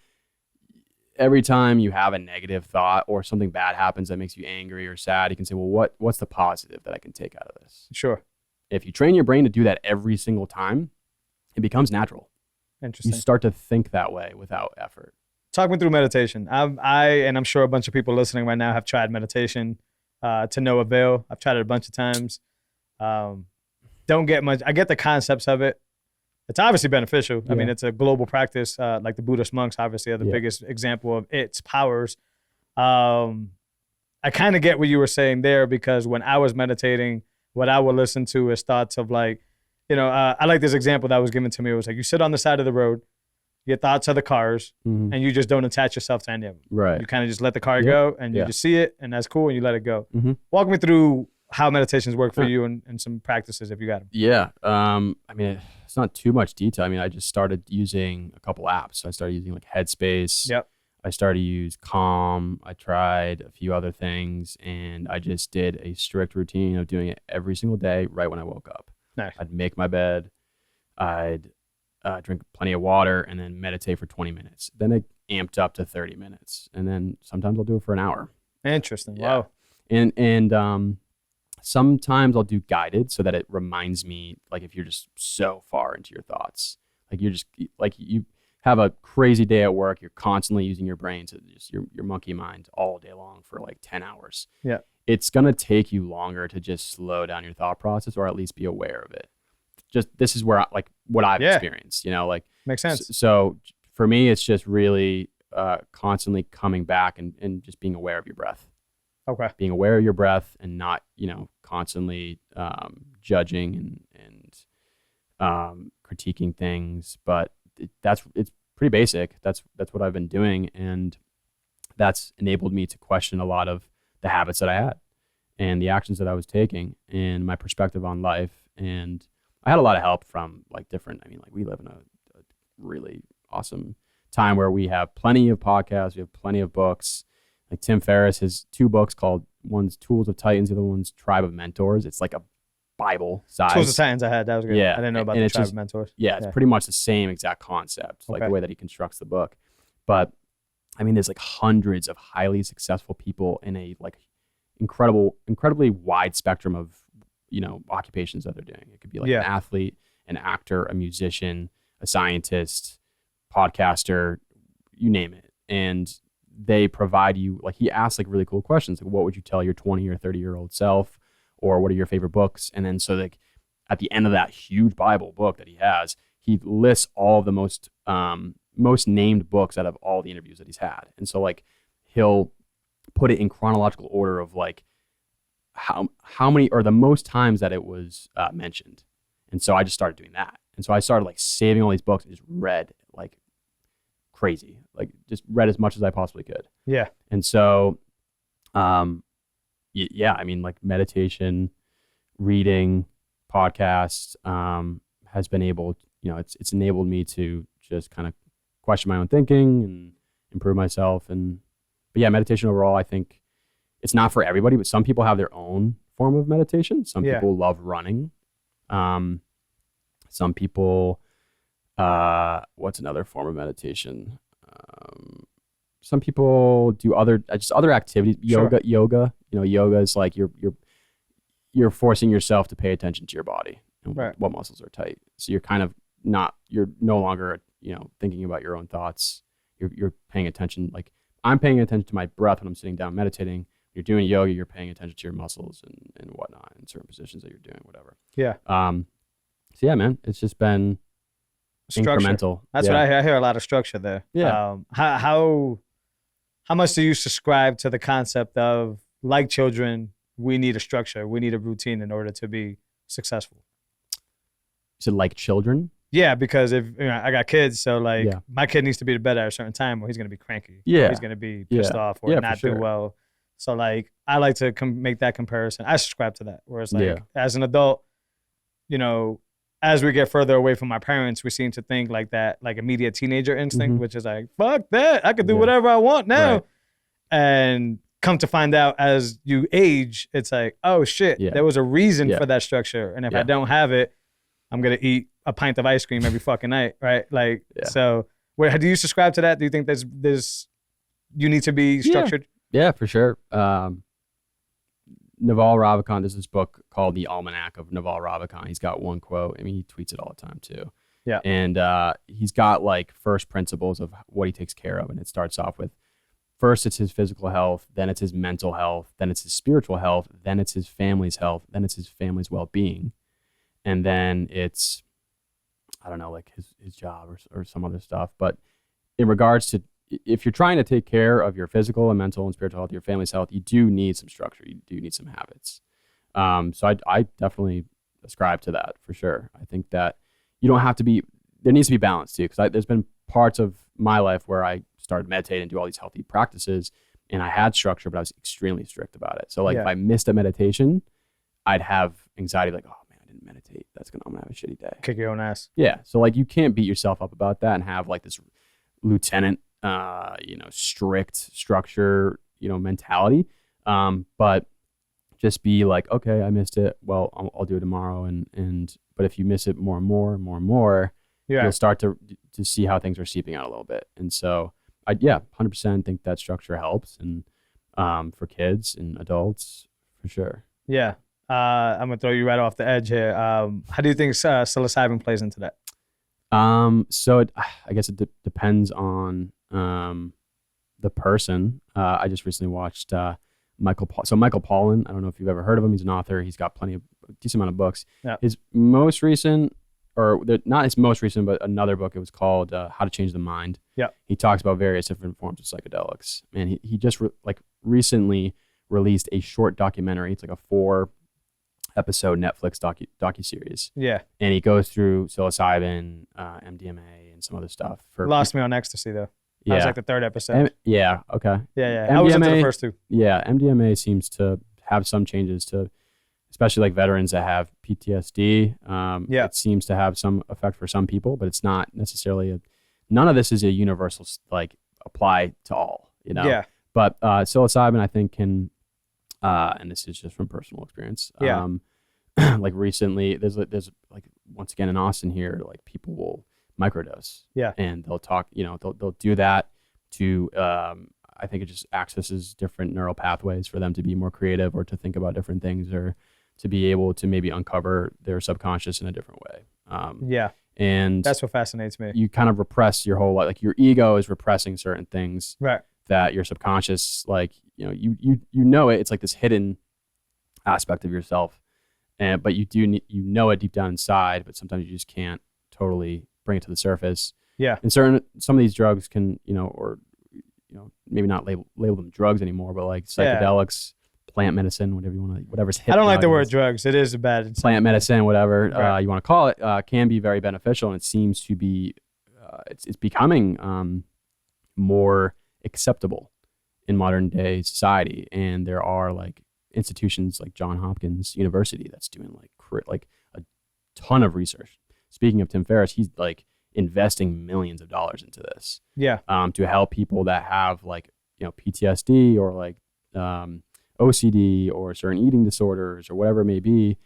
every time you have a negative thought or something bad happens that makes you angry or sad, you can say, well, what's the positive that I can take out of this? Sure. If you train your brain to do that every single time, it becomes natural. Interesting. You start to think that way without effort. Talk me through meditation. And I'm sure a bunch of people listening right now have tried meditation to no avail. I've tried it a bunch of times. Don't get much. I get the concepts of it. It's obviously beneficial. I mean, Yeah. it's a global practice. Like the Buddhist monks obviously are the Yeah. biggest example of its powers. I kind of get what you were saying there because when I was meditating, what I would listen to is thoughts of like, I like this example that was given to me. It was like you sit on the side of the road, your thoughts are the cars, Mhm. and you just don't attach yourself to any of them. Right. You kind of just let the car Yep. go and you Yeah. just see it and that's cool and you let it go. Mhm. Walk me through how meditations work for Huh. you and some practices if you got them. Yeah. I mean, it's not too much detail. I mean, I just started using a couple apps. So I started using like Headspace. Yep. I started to use Calm. I tried a few other things, and I just did a strict routine of doing it every single day right when I woke up. Nice. I'd make my bed. I'd drink plenty of water and then meditate for 20 minutes. Then it amped up to 30 minutes. And then sometimes I'll do it for an hour. Interesting. Yeah. Wow. And sometimes I'll do guided so that it reminds me, like if you're just so far into your thoughts, like you're just like you have a crazy day at work, you're constantly using your brain to just your monkey mind all day long for like 10 hours. Yeah. It's going to take you longer to just slow down your thought process or at least be aware of it. Just this is where like what I've Yeah. experienced, like Makes sense. so for me, it's just really constantly coming back and just being aware of your breath. Okay. Being aware of your breath and not, constantly judging and critiquing things. But it's pretty basic. That's what I've been doing, and that's enabled me to question a lot of the habits that I had and the actions that I was taking and my perspective on life. And I had a lot of help from like different. I mean, like we live in a really awesome time where we have plenty of podcasts, we have plenty of books. Like Tim Ferriss has 2 books called, one's Tools of Titans, the other one's Tribe of Mentors. It's like a Bible size. Tools of Titans I had. That was good. Yeah. I didn't know about And the it's Tribe just- of Mentors. Yeah, it's pretty much the same exact concept, like Okay. the way that he constructs the book. But I mean, there's like hundreds of highly successful people in a like incredibly wide spectrum of, occupations that they're doing. It could be like Yeah. an athlete, an actor, a musician, a scientist, podcaster, you name it. And they provide you, like he asks like really cool questions. Like what would you tell your 20 or 30-year-old self? Or what are your favorite books? And then so like at the end of that huge Bible book that he has, he lists all the most named books out of all the interviews that he's had. And so like he'll put it in chronological order of like how many or the most times that it was mentioned. And so I just started doing that. And so I started like saving all these books and just read like crazy, like just read as much as I possibly could. Yeah. And so, yeah, I mean, like meditation, reading, podcasts, has been able, it's enabled me to just kind of question my own thinking and improve myself. But yeah, meditation overall, I think it's not for everybody, but some people have their own form of meditation. Some people love running. Some people, what's another form of meditation? Some people do other activities. Yoga. Yoga is like you're forcing yourself to pay attention to your body and what muscles are tight. So you're no longer, thinking about your own thoughts. You're paying attention. Like I'm paying attention to my breath when I'm sitting down meditating. You're doing yoga, you're paying attention to your muscles and whatnot in certain positions that you're doing, whatever. Yeah. So yeah, man, it's just been incremental. That's what I hear a lot of structure there. Yeah. How much do you subscribe to the concept of, like children, we need a structure, we need a routine in order to be successful? Is it like children? Yeah, because if I got kids, so like my kid needs to be to bed at a certain time, or he's gonna be cranky. Yeah. Or he's gonna be pissed off or not do well. So like I like to make that comparison. I subscribe to that, where it's like as an adult, as we get further away from our parents, we seem to think like that, like immediate teenager instinct, which is like, fuck that, I could do whatever I want now. Right. And come to find out as you age, it's like, oh shit, there was a reason for that structure. And if I don't have it, I'm going to eat a pint of ice cream every fucking night, right? Like, so do you subscribe to that? Do you think there's you need to be structured? Yeah, for sure. Naval Ravikant, there's this book called The Almanac of Naval Ravikant. He's got one quote. I mean, he tweets it all the time too. Yeah. And he's got like first principles of what he takes care of. And it starts off with, first it's his physical health, then it's his mental health, then it's his spiritual health, then it's his family's health, then it's his family's well-being. And then it's, I don't know, like his job or some other stuff. But in regards to, if you're trying to take care of your physical and mental and spiritual health, your family's health, you do need some structure. You do need some habits. So I definitely ascribe to that for sure. I think that you don't have to be, there needs to be balance too. Because there's been parts of my life where I started meditating and do all these healthy practices and I had structure, but I was extremely strict about it. So like if I missed a meditation, I'd have anxiety like, oh man, I didn't meditate. I'm gonna have a shitty day. Kick your own ass. Yeah. So like you can't beat yourself up about that and have like this lieutenant strict structure, mentality. But just be like, okay, I missed it. Well, I'll do it tomorrow. But if you miss it more and more, you'll start to see how things are seeping out a little bit. And so 100% think that structure helps. And, for kids and adults for sure. Yeah. I'm going to throw you right off the edge here. How do you think psilocybin plays into that? So I guess it depends on the person. I just recently watched Michael Pollan. I don't know if you've ever heard of him. He's an author. He's got a decent amount of books. Yeah. His most recent, not his most recent, but another book, it was called How to Change the Mind. Yeah. He talks about various different forms of psychedelics. And he just recently released a short documentary. It's like a 4-episode Netflix docuseries. Yeah. And he goes through psilocybin, MDMA, and some other stuff. Lost me on ecstasy though. Yeah. That was like the 3rd episode. Okay. Yeah. MDMA, I was into the first 2. Yeah. MDMA seems to have some changes to, especially like veterans that have PTSD. It seems to have some effect for some people, but it's not necessarily none of this is a universal, like apply to all, Yeah. But psilocybin, I think can, and this is just from personal experience. Yeah. Like recently, there's like once again in Austin here, like people will microdose. Yeah. And they'll talk, they'll do that to, I think it just accesses different neural pathways for them to be more creative or to think about different things or to be able to maybe uncover their subconscious in a different way. And that's what fascinates me. You kind of repress your whole life. Like your ego is repressing certain things. Right. That your subconscious, like, it's like this hidden aspect of yourself. But you know it deep down inside, but sometimes you just can't totally bring it to the surface. Yeah. And some of these drugs can, maybe not label them drugs anymore, but like psychedelics, plant medicine, whatever's hip. I don't like the word nowadays. drugs. It is a bad. Plant medicine, whatever Right. you want to call it, can be very beneficial, and it seems to be it's becoming more acceptable in modern day society. And there are like institutions like Johns Hopkins University that's doing like a ton of research. Speaking of Tim Ferriss, he's like investing millions of dollars into this Yeah. to help people that have like PTSD or like OCD or certain eating disorders or whatever it may be.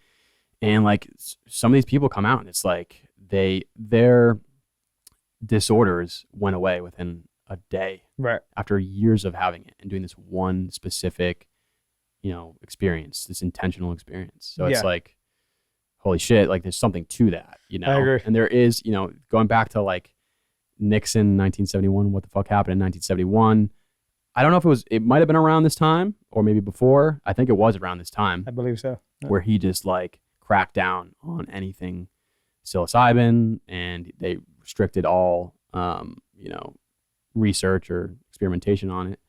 And like some of these people come out and it's like their disorders went away within a day, Right. after years of having it and doing this one specific experience, this intentional experience. So it's Yeah. like, holy shit, like there's something to that, I agree. And there is, going back to like Nixon 1971, what the fuck happened in 1971. I don't know if it might have been around this time or maybe before. I think it was around this time I believe so. where he just like cracked down on anything psilocybin, and they restricted all, research or experimentation on it.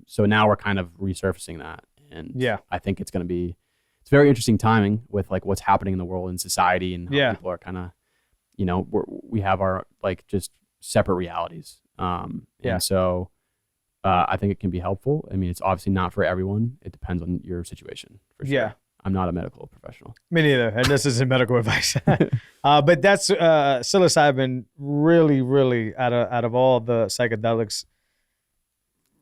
So now we're kind of resurfacing that. And Yeah. I think it's very interesting timing with like what's happening in the world and society, and how Yeah. people are kind of, we have our like just separate realities. Yeah. And so I think it can be helpful. I mean, it's obviously not for everyone. It depends on your situation, for sure. Yeah. I'm not a medical professional. Me neither. And this isn't medical advice. But that's psilocybin really, really out of all the psychedelics,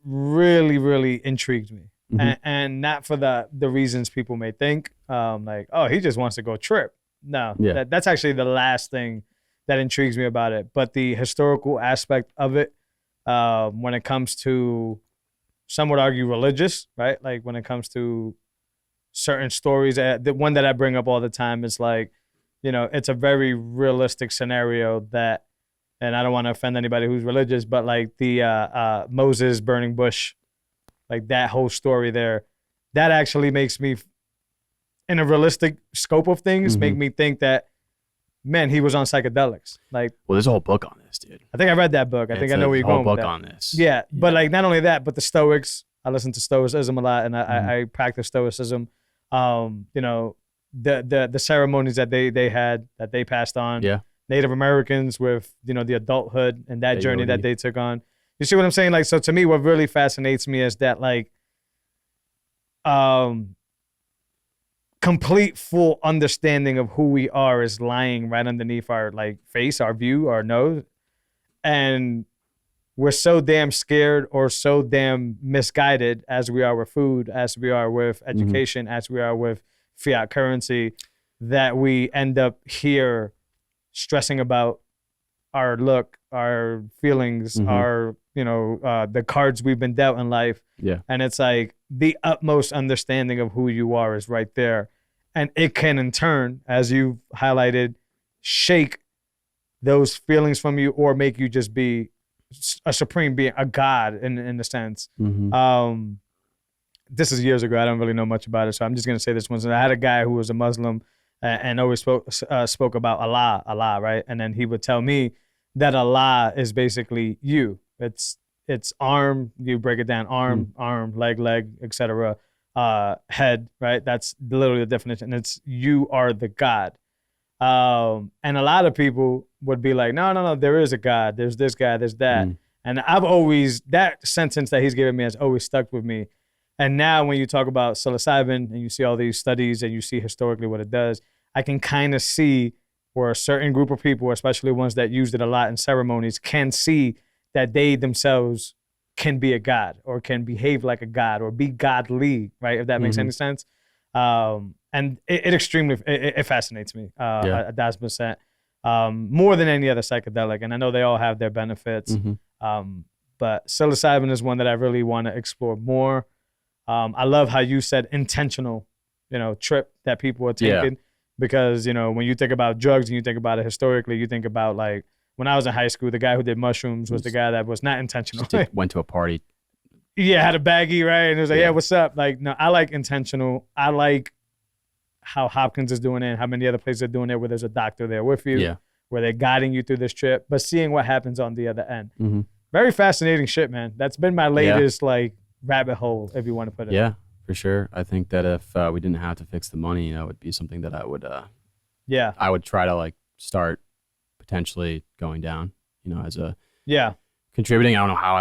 really, really intrigued me. Mhm. And not for the reasons people may think, like, oh, he just wants to go trip. No, Yeah. that's actually the last thing that intrigues me about it. But the historical aspect of it, when it comes to, some would argue religious, right? Like when it comes to certain stories, the one that I bring up all the time is like, it's a very realistic scenario that, and I don't want to offend anybody who's religious, but like the Moses burning bush, like that whole story there, that actually makes me, in a realistic scope of things, Mhm. make me think that, man, he was on psychedelics. Like, Well, there's a whole book on this, dude. I think I read that book. I think I know where you're going whole with book that. on this. Yeah, but like not only that, but the Stoics. I listen to Stoicism a lot, and Mm-hmm. I practice Stoicism. The ceremonies that they had, that they passed on. Yeah. Native Americans with the adulthood and that journey that Peyote. they took on. You see what I'm saying? Like, so to me, what really fascinates me is that like, complete full understanding of who we are is lying right underneath our like face, our view, our nose, and we're so damn scared or so damn misguided, as we are with food, as we are with education, as we are with fiat currency, that we end up here stressing about our look, our feelings, our the cards we've been dealt in life. Yeah. And it's like the utmost understanding of who you are is right there. And it can, in turn, as you've highlighted, shake those feelings from you or make you just be a supreme being, a god in a sense. Mhm. This is years ago. I don't really know much about it, so I'm just gonna say this one. So I had a guy who was a Muslim and always spoke about Allah, right? And then he would tell me that Allah is basically you. It's arm. You break it down: arm, leg, etc. Head, right? That's literally the definition. It's you are the God. And a lot of people would be like, no, there is a God. There's this guy, there's that. And I've always, that sentence that he's given me has always stuck with me. And now when you talk about psilocybin and you see all these studies and you see historically what it does, I can kind of see where a certain group of people, especially ones that used it a lot in ceremonies, can see that they themselves can be a god or can behave like a god or be godly, right? If that makes any sense. And it extremely, it fascinates me, 1,000%, more than any other psychedelic. And I know they all have their benefits. But psilocybin is one that I really want to explore more. I love how you said intentional, trip that people are taking. Because, when you think about drugs and you think about it historically, you think about like, when I was in high school, the guy who did mushrooms was the guy that was not intentional. Went to a party. Yeah, had a baggie, right? And it was like, yeah, what's up? Like, no, I like intentional. I like how Hopkins is doing it and how many other places are doing it where there's a doctor there with you, where they're guiding you through this trip, but seeing what happens on the other end. Very fascinating shit, man. That's been my latest like rabbit hole, if you want to put it. Yeah. for sure. I think that if we didn't have to fix the money, that would be something that I would Yeah. I would try to like start potentially going down, as a Yeah. contributing. I don't know how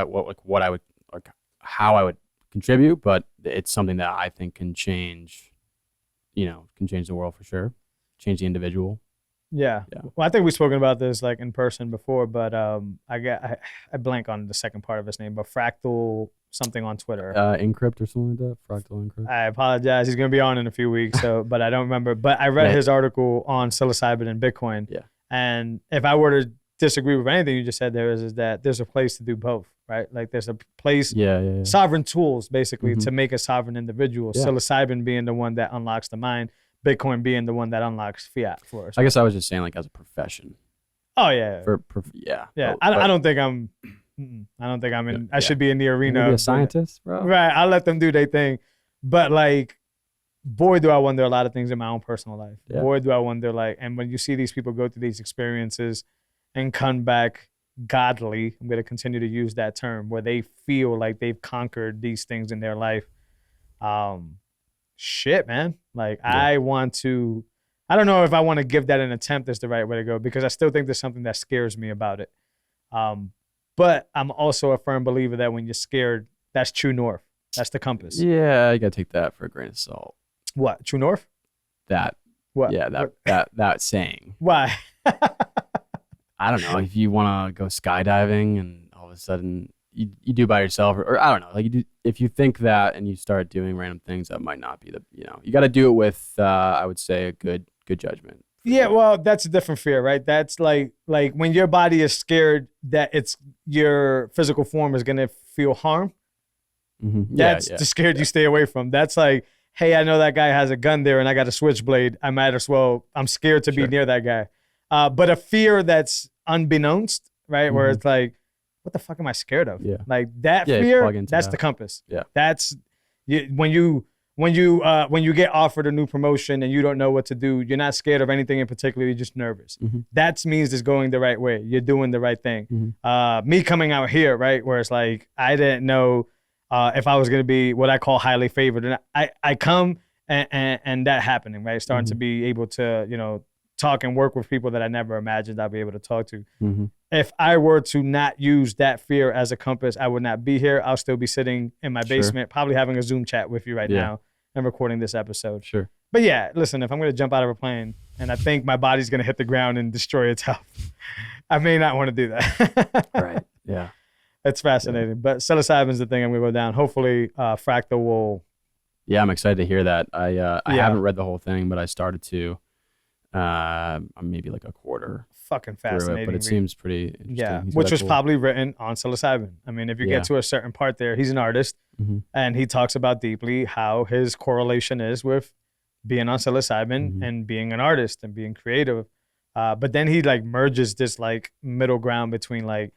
how I would contribute, but it's something that I think can change the world for sure, change the individual. Yeah. Yeah. Well, I think we've spoken about this like in person before, but I blank on the second part of his name, but Fractal something on Twitter. Encrypt or something like that. Fractal Encrypt. I apologize. He's going to be on in a few weeks, but I don't remember. But I read Yeah. his article on psilocybin and Bitcoin. Yeah. And if I were to disagree with anything you just said, is that there's a place to do both, right? Like there's a place, Yeah. sovereign tools basically Mhm. to make a sovereign individual. Yeah. Psilocybin being the one that unlocks the mind, Bitcoin being the one that unlocks fiat for us. I guess I was just saying like as a profession. Oh yeah. Yeah. Yeah. But- I don't think I'm in. I Yeah. should be in the Maybe arena. a scientist, bro. Right. I'll let them do their thing. But like, boy, do I wonder a lot of things in my own personal life. Yeah. Boy, do I wonder and when you see these people go through these experiences and come back godly, I'm going to continue to use that term, where they feel like they've conquered these things in their life. Shit, man. Like Yeah. I don't know if I want to give that an attempt is the right way to go, because I still think there's something that scares me about it. But I'm also a firm believer that when you're scared, that's true north. That's the compass. Yeah, you gotta take that for a grain of salt. What? True north? That What? yeah, that saying. Why? I don't know, if you want to go skydiving and all of a sudden you do by yourself, or I don't know, like if you think that and you start doing random things, that might not be you got to do it with I would say a good judgment. Yeah, well, that's a different fear, right? That's like when your body is scared that your physical form is gonna feel harm. Mm-hmm. That's the scared you stay away from. That's like, hey, I know that guy has a gun there and I got a switchblade. I'm scared to be Sure. near that guy. But a fear that's unbeknownst, right? Where Mhm. it's like, what the fuck am I scared of? Yeah. Like that Yeah, you fear, plug into that's that. the compass. Yeah. That's when you get offered a new promotion and you don't know what to do, you're not scared of anything in particular, you're just nervous. Mhm. That means it's going the right way. You're doing the right thing. Mhm. Me coming out here, right, where it's like I didn't know if I was going to be what I call highly favored, and I come and that happening, right, starting to be able to talk and work with people that I never imagined I'd be able to talk to. Mhm. If I were to not use that fear as a compass, I would not be here. I'll still be sitting in my Sure. basement, probably having a Zoom chat with you right Yeah. now and recording this episode. Sure. But yeah, listen, if I'm going to jump out of a plane and I think my body's going to hit the ground and destroy itself, I may not want to do that. Right. Yeah. It's fascinating. But psilocybin's the thing I'm going to go down. Hopefully, Fractal will. Yeah, I'm excited to hear that. I Yeah. haven't read the whole thing, but I started to maybe like a quarter Fucking through fascinating. it, but it read. seems pretty interesting. Yeah, He's which got a was cool- probably written on psilocybin. I mean, if you Yeah. get to a certain part there, he's an artist, Mhm. and he talks about deeply how his correlation is with being on psilocybin Mhm. and being an artist and being creative. But then he like merges this like middle ground between like,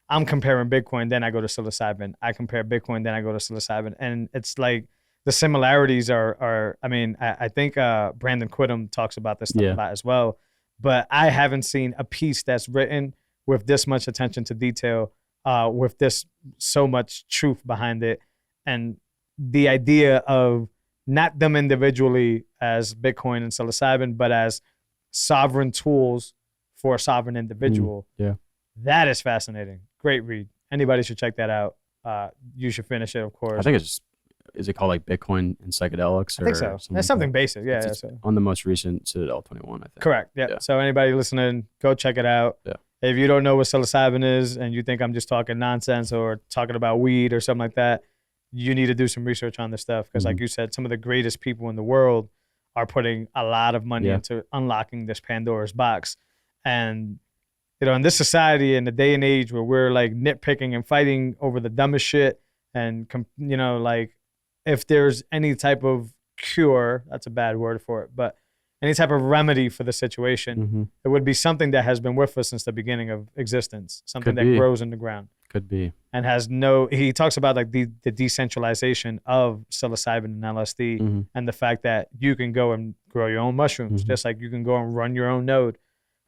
I'm comparing Bitcoin, then I go to psilocybin. I compare Bitcoin, then I go to psilocybin, and it's like the similarities are. I mean, I think Brandon Quittem talks about this stuff Yeah. a lot as well. But I haven't seen a piece that's written with this much attention to detail, with this so much truth behind it, and the idea of not them individually as Bitcoin and psilocybin, but as sovereign tools for a sovereign individual. yeah. That is fascinating. Great read. Anybody should check that out. You should finish it, of course. I think it's just, is it called like Bitcoin and psychedelics? I think so. something That's like something that? basic. Yeah. It's so- on the most recent Citadel 21, I think. Correct. Yeah. Yeah. So anybody listening, go check it out. Yeah. If you don't know what psilocybin is and you think I'm just talking nonsense or talking about weed or something like that, you need to do some research on this stuff, because like you said, some of the greatest people in the world are putting a lot of money Yeah. into unlocking this Pandora's box. And in this society, in the day and age where we're like nitpicking and fighting over the dumbest shit, and like if there's any type of cure, that's a bad word for it, but any type of remedy for the situation, Mhm. it would be something that has been with us since the beginning of existence, something Could that be. grows in the ground Could be. and has he talks about like the decentralization of psilocybin and LSD, Mhm. and the fact that you can go and grow your own mushrooms, Mhm. just like you can go and run your own node.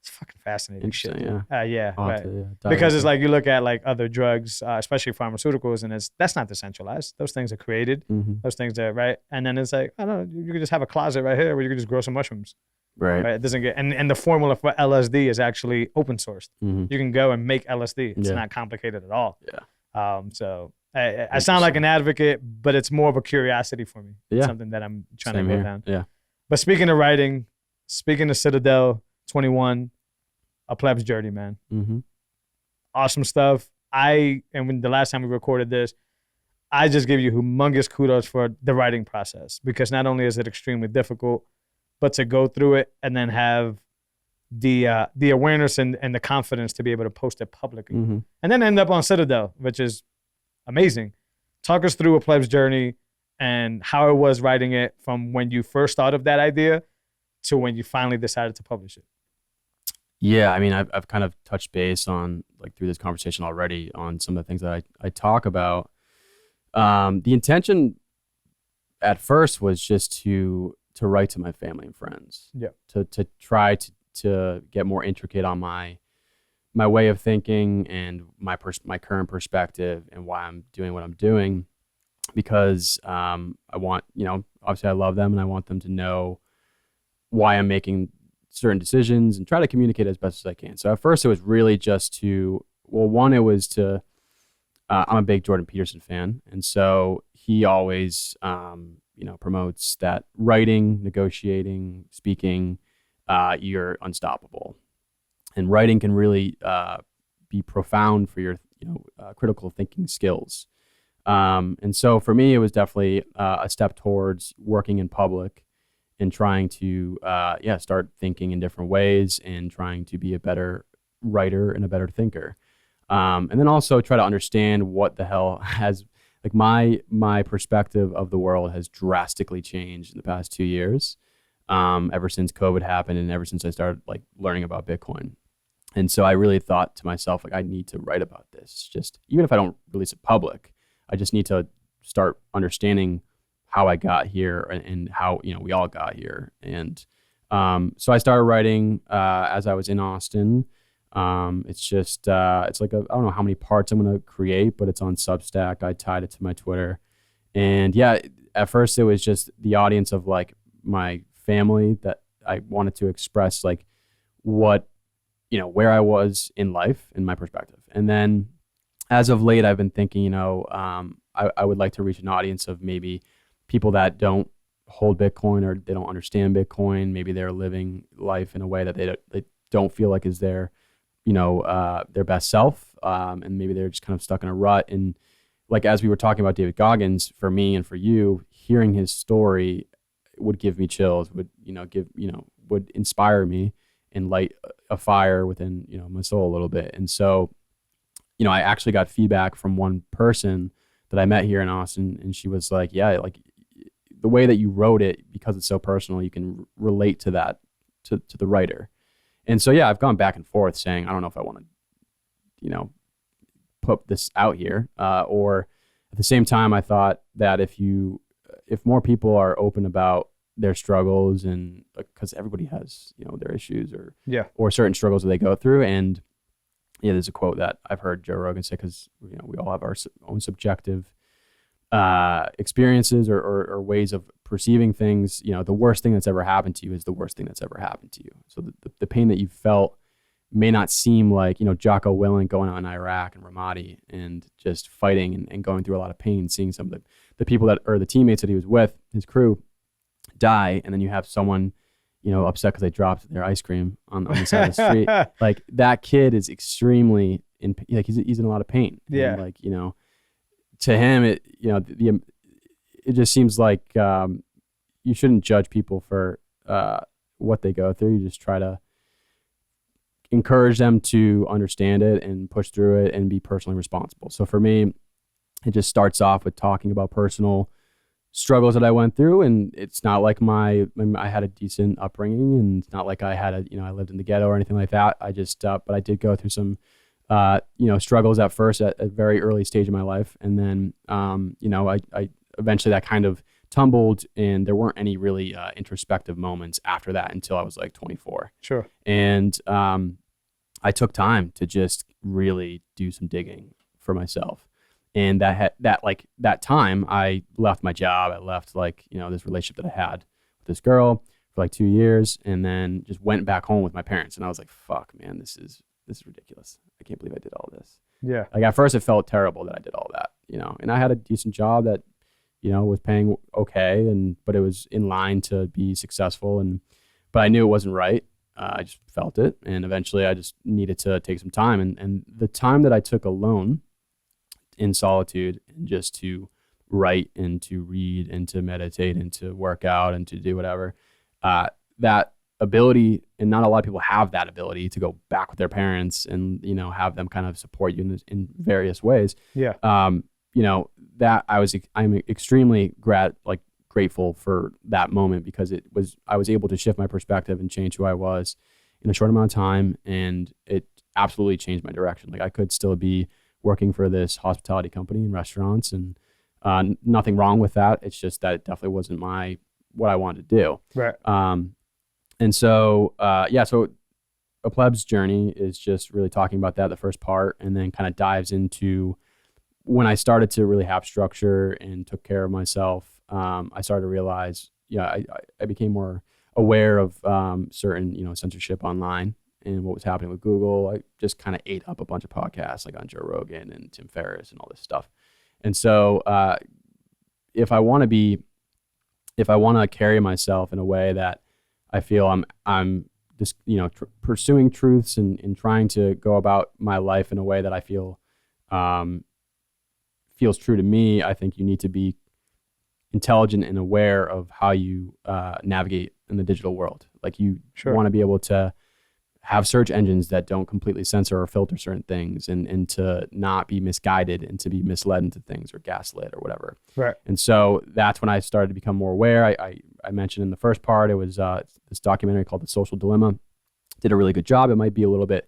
It's fucking fascinating shit. Interesting, Yeah, I'll have right. to, dive Because it's into like you look at like other drugs, especially pharmaceuticals, and that's not decentralized. Those things are created. it. Mhm. Those things are right. And then it's like, I don't know, you could just have a closet right here where you could just grow some mushrooms. Right. Right. It doesn't get and the formula for LSD is actually open sourced. Mhm. You can go and make LSD. It's Yeah. not complicated at all. Yeah. So I sound like an advocate, but it's more of a curiosity for me. It's Yeah. something that I'm trying Same to go here. down. Yeah. But speaking of writing, speaking of Citadel 21, a Plebs Journey, man. Mm-hmm. Awesome stuff. And when the last time we recorded this, I just give you humongous kudos for the writing process, because not only is it extremely difficult, but to go through it and then have the awareness and the confidence to be able to post it publicly, Mm-hmm. and then end up on Citadel, which is amazing. Talk us through a Plebs Journey and how it was writing it from when you first thought of that idea to when you finally decided to publish it. Yeah, I mean, I've kind of touched base on, like, through this conversation already on some of the things that I talk about. The intention at first was just to write to my family and friends. Yeah. To try to get more intricate on my way of thinking and my current perspective and why I'm doing what I'm doing, because I want, obviously I love them and I want them to know why I'm making certain decisions and try to communicate as best as I can. So at first it was really just I'm a big Jordan Peterson fan. And so he always, promotes that writing, negotiating, speaking, you're unstoppable. And writing can really be profound for your, critical thinking skills. And so for me, it was definitely a step towards working in public and trying to, start thinking in different ways and trying to be a better writer and a better thinker. And then also try to understand what the hell has, like, my perspective of the world has drastically changed in the past 2 years, ever since COVID happened and ever since I started, like, learning about Bitcoin. And so I really thought to myself, like, I need to write about this. Just even if I don't release it public, I just need to start understanding how I got here and how, we all got here. And so I started writing as I was in Austin. It's just, it's like I don't know how many parts I'm going to create, but it's on Substack. I tied it to my Twitter. And yeah, at first it was just the audience of, like, my family that I wanted to express, like, what, where I was in life and my perspective. And then as of late, I've been thinking, I would like to reach an audience of maybe people that don't hold Bitcoin or they don't understand Bitcoin. Maybe they're living life in a way that they don't feel like is their best self. And maybe they're just kind of stuck in a rut. And, like, as we were talking about David Goggins, for me and for you, hearing his story would give me chills, would inspire me and light a fire within, my soul a little bit. And so, I actually got feedback from one person that I met here in Austin, and she was like, yeah, like, the way that you wrote it, because it's so personal, you can relate to that, to the writer. And so, yeah, I've gone back and forth saying, I don't know if I want to, put this out here. Or at the same time, I thought that if more people are open about their struggles, and because everybody has, their issues or certain struggles that they go through. And yeah, there's a quote that I've heard Joe Rogan say, because, we all have our own subjective experiences or ways of perceiving things. The worst thing that's ever happened to you is the worst thing that's ever happened to you. So the pain that you felt may not seem like, Jocko Willink going on in Iraq and Ramadi and just fighting and going through a lot of pain, seeing some of the people or the teammates that he was with, his crew, die. And then you have someone, upset because they dropped their ice cream on the side of the street. Like, that kid is extremely he's in a lot of pain. Yeah. And, like, to him, it just seems like you shouldn't judge people for what they go through. You just try to encourage them to understand it and push through it and be personally responsible. So for me, it just starts off with talking about personal struggles that I went through. And it's not like I had a decent upbringing, and it's not like I had I lived in the ghetto or anything like that. I just, but I did go through some, struggles at first at a very early stage of my life. And then, I eventually that kind of tumbled, and there weren't any really introspective moments after that until I was like 24. Sure. And I took time to just really do some digging for myself. And that time I left my job. I left like, this relationship that I had with this girl for like 2 years, and then just went back home with my parents. And I was like, fuck, man, this is ridiculous. I can't believe I did all this. Yeah. Like at first it felt terrible that I did all that, and I had a decent job that, was paying okay. But it was in line to be successful. But I knew it wasn't right. I just felt it. And eventually I just needed to take some time. And the time that I took alone in solitude, and just to write and to read and to meditate and to work out and to do whatever, that ability, and not a lot of people have that ability to go back with their parents and, have them kind of support you in various ways. Yeah. That I'm extremely grateful for that moment, because I was able to shift my perspective and change who I was in a short amount of time. And it absolutely changed my direction. Like I could still be working for this hospitality company in restaurants, and nothing wrong with that. It's just that it definitely wasn't what I wanted to do. Right. And so, so A Plebs Journey is just really talking about that, the first part, and then kind of dives into when I started to really have structure and took care of myself. I started to realize, I became more aware of certain, censorship online and what was happening with Google. I just kind of ate up a bunch of podcasts like on Joe Rogan and Tim Ferriss and all this stuff. And so if I want to carry myself in a way that I feel I'm just, pursuing truths and trying to go about my life in a way that I feel feels true to me, I think you need to be intelligent and aware of how you navigate in the digital world. Like you want to be able to have search engines that don't completely censor or filter certain things, and to not be misguided and to be misled into things or gaslit or whatever. Right. And so that's when I started to become more aware. I mentioned in the first part, it was this documentary called The Social Dilemma. Did a really good job. It might be a little bit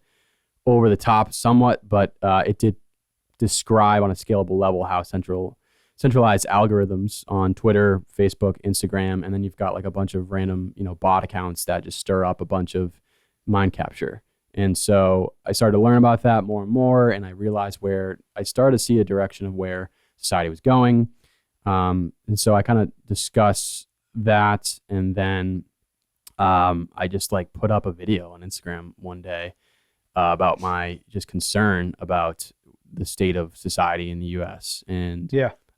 over the top somewhat, but it did describe on a scalable level how centralized algorithms on Twitter, Facebook, Instagram, and then you've got like a bunch of random, bot accounts that just stir up a bunch of mind capture. And so I started to learn about that more and more, and I realized where I started to see a direction of where society was going. And so I kind of discuss that, and then I just put up a video on Instagram one day about my just concern about the state of society in the US. And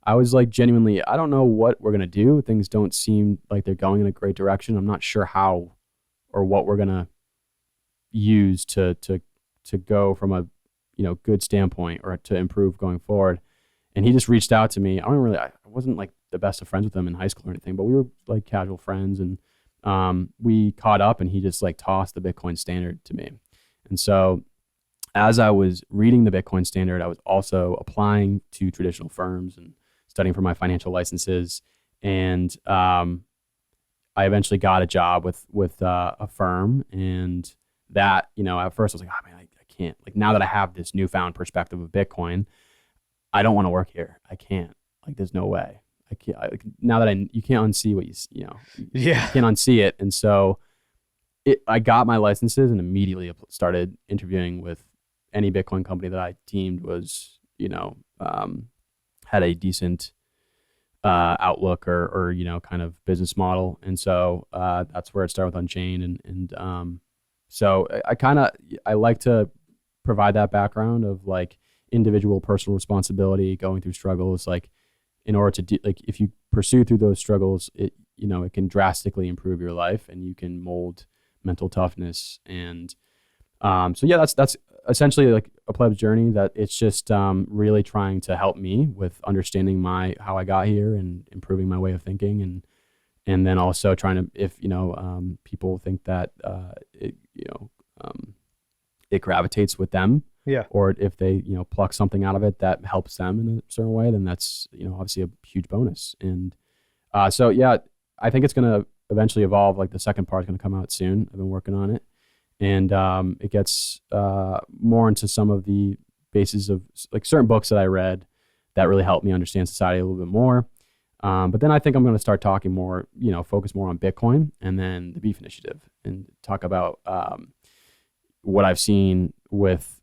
I was genuinely, I don't know what we're going to do. Things don't seem like they're going in a great direction. I'm not sure how or what we're going to use to go from a, good standpoint or to improve going forward. And he just reached out to me. I wasn't the best of friends with him in high school or anything, but we were casual friends, and we caught up, and he just tossed the Bitcoin Standard to me. And so as I was reading the Bitcoin Standard, I was also applying to traditional firms and studying for my financial licenses. And I eventually got a job with a firm, and that, at first I was like, oh man, I can't, now that I have this newfound perspective of Bitcoin, I don't want to work here. I can't, there's no way. I can't, now that you can't unsee what you can't unsee it. And so I got my licenses and immediately started interviewing with any Bitcoin company that I deemed was, had a decent outlook or kind of business model. And so that's where it started with Unchained. And so I like to provide that background of individual personal responsibility, going through struggles, in order to if you pursue through those struggles, it can drastically improve your life, and you can mold mental toughness. And that's essentially A Plebs Journey. That it's just really trying to help me with understanding how I got here and improving my way of thinking, and then also trying to, if people think that it gravitates with them, or if they pluck something out of it that helps them in a certain way, then that's obviously a huge bonus. And I think it's going to eventually evolve. The second part is going to come out soon. I've been working on it. And it gets more into some of the bases of certain books that I read that really helped me understand society a little bit more. But then I think I'm going to start talking more, focus more on Bitcoin and then the Beef Initiative, and talk about what I've seen with,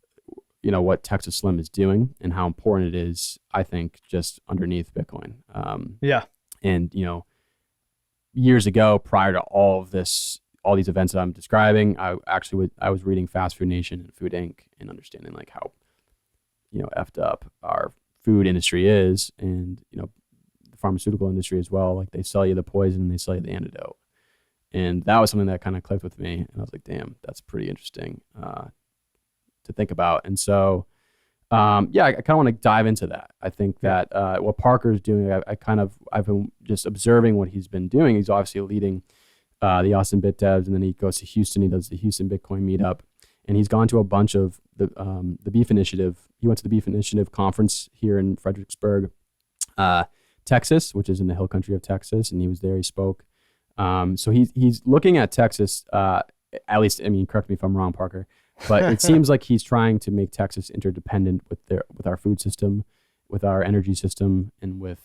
what Texas Slim is doing and how important it is, I think, just underneath Bitcoin. And, years ago, prior to all these events that I'm describing, I was reading Fast Food Nation and Food Inc. and understanding like how, effed up our food industry is, and, the pharmaceutical industry as well. Like, they sell you the poison and they sell you the antidote. And that was something that kind of clicked with me. And I was like, damn, that's pretty interesting to think about. And so, I kind of want to dive into that. I think that what Parker's doing, I've been just observing what he's been doing. He's obviously leading the Austin Bit Devs, and then he goes to Houston. He does the Houston Bitcoin meetup, and he's gone to a bunch of the Beef Initiative. He went to the Beef Initiative conference here in Fredericksburg, Texas, which is in the hill country of Texas, and he was there. He spoke. So he's looking at Texas, at least. I mean, correct me if I'm wrong, Parker, but it seems like he's trying to make Texas interdependent with our food system, with our energy system, and with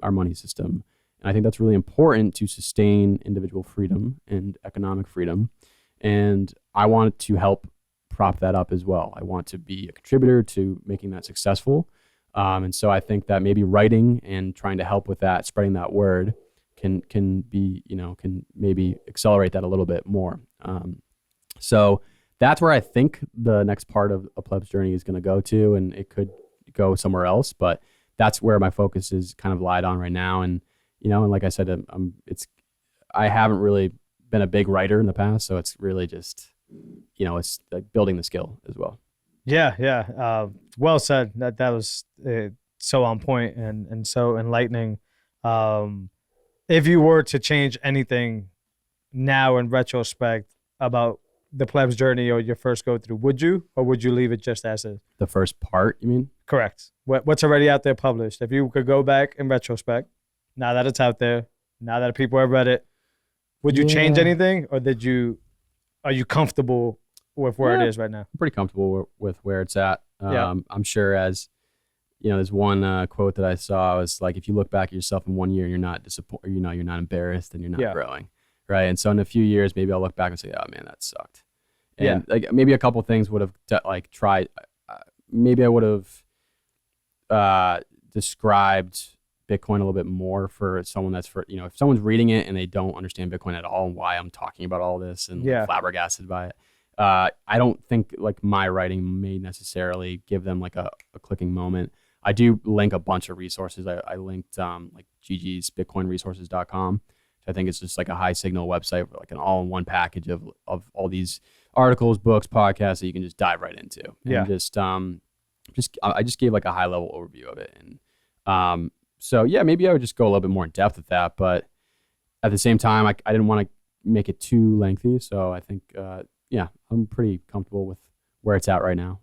our money system. And I think that's really important to sustain individual freedom and economic freedom. And I want to help prop that up as well. I want to be a contributor to making that successful. And so I think that maybe writing and trying to help with that, spreading that word, can maybe accelerate that a little bit more. So that's where I think the next part of a Plebs Journey is going to go to, and it could go somewhere else, but that's where my focus is kind of lied on right now. And, and like I said, I haven't really been a big writer in the past, so it's really just, it's like building the skill as well. Yeah. Well said. That was so on point and so enlightening. If you were to change anything now in retrospect about the Plebs Journey or your first go through, would you, or would you leave it just as is? The first part, you mean? Correct. What's already out there published? If you could go back in retrospect, now that it's out there, now that people have read it, would you change anything, or are you comfortable with where it is right now? I'm pretty comfortable with where it's at. I'm sure, as there's one quote that I saw was like, if you look back at yourself in 1 year and you're not disappointed, you're not embarrassed, and you're not growing, right? And so in a few years, maybe I'll look back and say, oh man, that sucked. And like maybe a couple things would have tried. Maybe I would have described Bitcoin a little bit more for someone that's if someone's reading it and they don't understand Bitcoin at all and why I'm talking about all this and flabbergasted by it. I don't think like my writing may necessarily give them like a clicking moment. I do link a bunch of resources. I linked like Gigi's bitcoinresources.com, which I think is just like a high signal website, like an all-in-one package of all these articles, books, podcasts that you can just dive right into. And I just gave like a high level overview of it. And so maybe I would just go a little bit more in depth with that, but at the same time, I didn't want to make it too lengthy. So I think, I'm pretty comfortable with where it's at right now.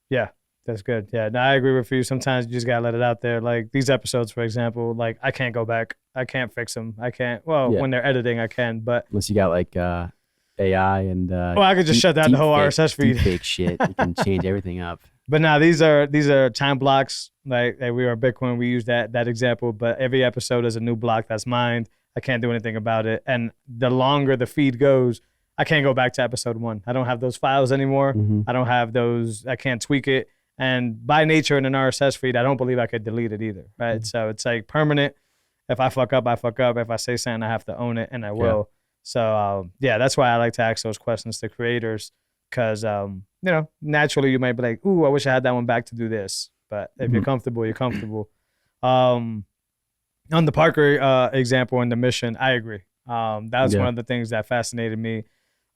Yeah, that's good. Yeah, no, I agree with you. Sometimes you just gotta let it out there. Like these episodes, for example, like I can't go back. I can't fix them. I can't. Well, when they're editing, I can. But unless you got like AI and I could just shut down the whole RSS feed. Fake shit. You can change everything up. But now these are time blocks. Like we are Bitcoin. We use that example. But every episode is a new block that's mined. I can't do anything about it. And the longer the feed goes, I can't go back to episode 1. I don't have those files anymore. Mm-hmm. I don't have those. I can't tweak it. And by nature in an RSS feed, I don't believe I could delete it either. Right. Mm-hmm. So it's like permanent. If I fuck up, I fuck up. If I say something, I have to own it, and I will. So that's why I like to ask those questions to creators, because naturally you might be like, ooh, I wish I had that one back to do this. But if you're comfortable, you're comfortable. On the Parker example and the mission, I agree. That was one of the things that fascinated me.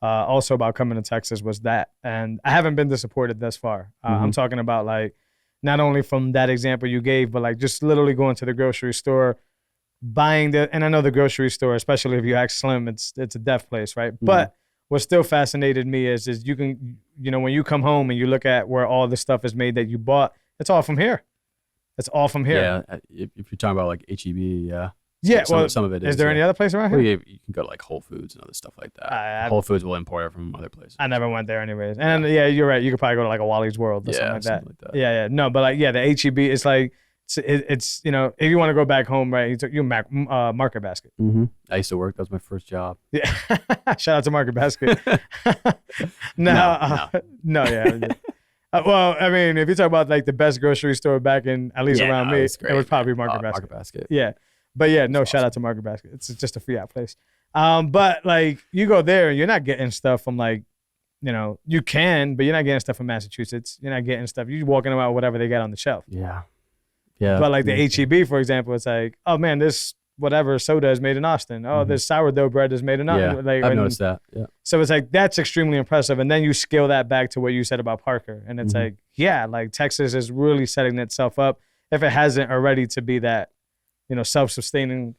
Also about coming to Texas was that, and I haven't been disappointed thus far. I'm talking about like not only from that example you gave, but like just literally going to the grocery store, buying and I know the grocery store, especially if you ask Slim, it's a death place, right? But what still fascinated me is you can, when you come home and you look at where all the stuff is made that you bought, it's all from here. It's all from here. Yeah, if you're talking about like HEB, yeah, some of it is. Is there any other place around here? Well, you can go to like Whole Foods and other stuff like that. Whole Foods will import it from other places. I never went there anyways. And you're right. You could probably go to like a Wally's World or something like that. Yeah. No, but like, the HEB, it's like it's you know, if you want to go back home, right? You Market Basket. I used to work. That was my first job. Yeah, shout out to Market Basket. No, yeah. Well, I mean, if you talk about like the best grocery store back in, at least around me, it was probably Market Basket. Market Basket. Yeah, but yeah, no, shout out to Market Basket. It's just a free out place. But like you go there, and you're not getting stuff from like, you know, you can, but you're not getting stuff from Massachusetts. You're not getting stuff. You're walking around whatever they got on the shelf. Yeah. But like the HEB, for example, it's like, oh man, this whatever soda is made in Austin. Oh, this sourdough bread is made in Austin. Yeah, I've noticed that. Yeah. So it's like, that's extremely impressive. And then you scale that back to what you said about Parker. And it's like, yeah, like Texas is really setting itself up, if it hasn't already, to be that, you know, self-sustaining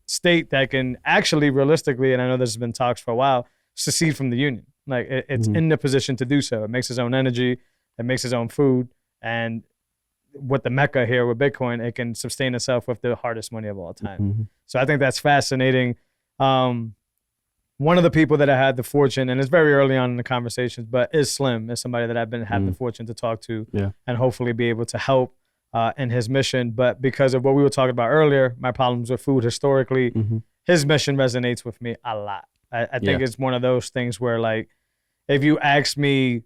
state that can actually realistically, and I know this has been talks for a while, secede from the union. Like it's in the position to do so. It makes its own energy. It makes its own food. And with the Mecca here with Bitcoin, it can sustain itself with the hardest money of all time. So I think that's fascinating. One of the people that I had the fortune, and it's very early on in the conversations, but is Slim, is somebody that I've had the fortune to talk to and hopefully be able to help in his mission. But because of what we were talking about earlier, my problems with food historically, his mission resonates with me a lot. I think it's one of those things where, like, if you ask me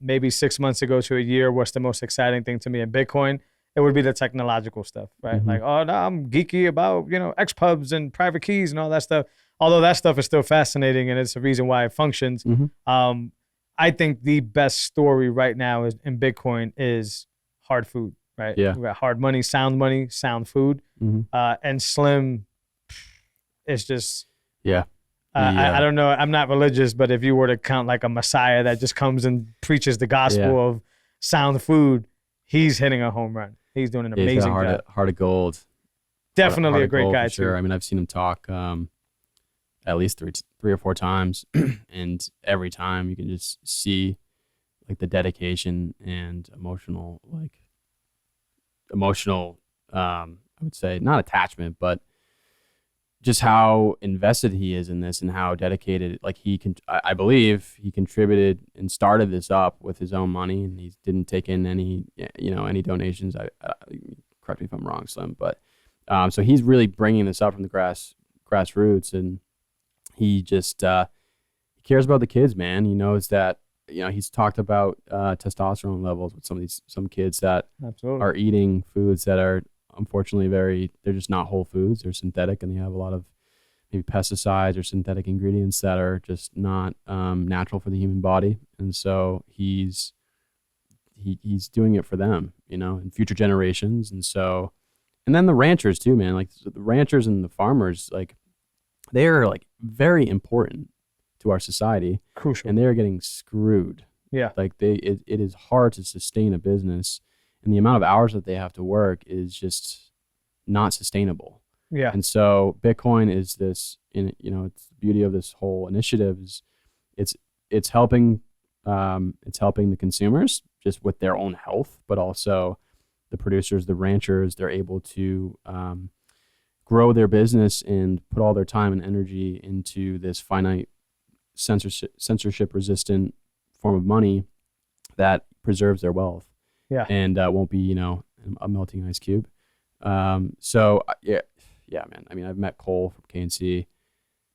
maybe 6 months ago to a year, what's the most exciting thing to me in Bitcoin, it would be the technological stuff, right? Like, oh, no, I'm geeky about, you know, XPubs and private keys and all that stuff. Although that stuff is still fascinating and it's the reason why it functions. I think the best story right now is in Bitcoin is hard food, right? Yeah. We got hard money, sound food. And Slim is just... Yeah. I don't know. I'm not religious, but if you were to count like a Messiah that just comes and preaches the gospel of sound food, he's hitting a home run. He's doing an amazing job. Heart of gold. Definitely heart a great guy for sure. too. I mean, I've seen him talk at least three or four times, and every time you can just see like the dedication and emotional. I would say not attachment, but just how invested he is in this and how dedicated, like I believe he contributed and started this up with his own money, and he didn't take in any donations. Correct me if I'm wrong, Slim, but so he's really bringing this up from the grassroots, and he just he cares about the kids, man. He knows that, you know, he's talked about testosterone levels with some kids that are eating foods that are unfortunately they're just not whole foods. They're synthetic, and they have a lot of maybe pesticides or synthetic ingredients that are just not natural for the human body. And so he's doing it for them, you know, and future generations. And so, and then the ranchers too, man, like the ranchers and the farmers, like they are like very important to our society. Crucial. And they're getting screwed. Yeah. Like it is hard to sustain a business, and the amount of hours that they have to work is just not sustainable. Yeah. And so Bitcoin is this, you know, it's the beauty of this whole initiative is it's helping the consumers just with their own health, but also the producers, the ranchers, they're able to grow their business and put all their time and energy into this finite censorship resistant form of money that preserves their wealth. Yeah. And won't be, you know, a melting ice cube. So yeah, man. I mean, I've met Cole from KNC,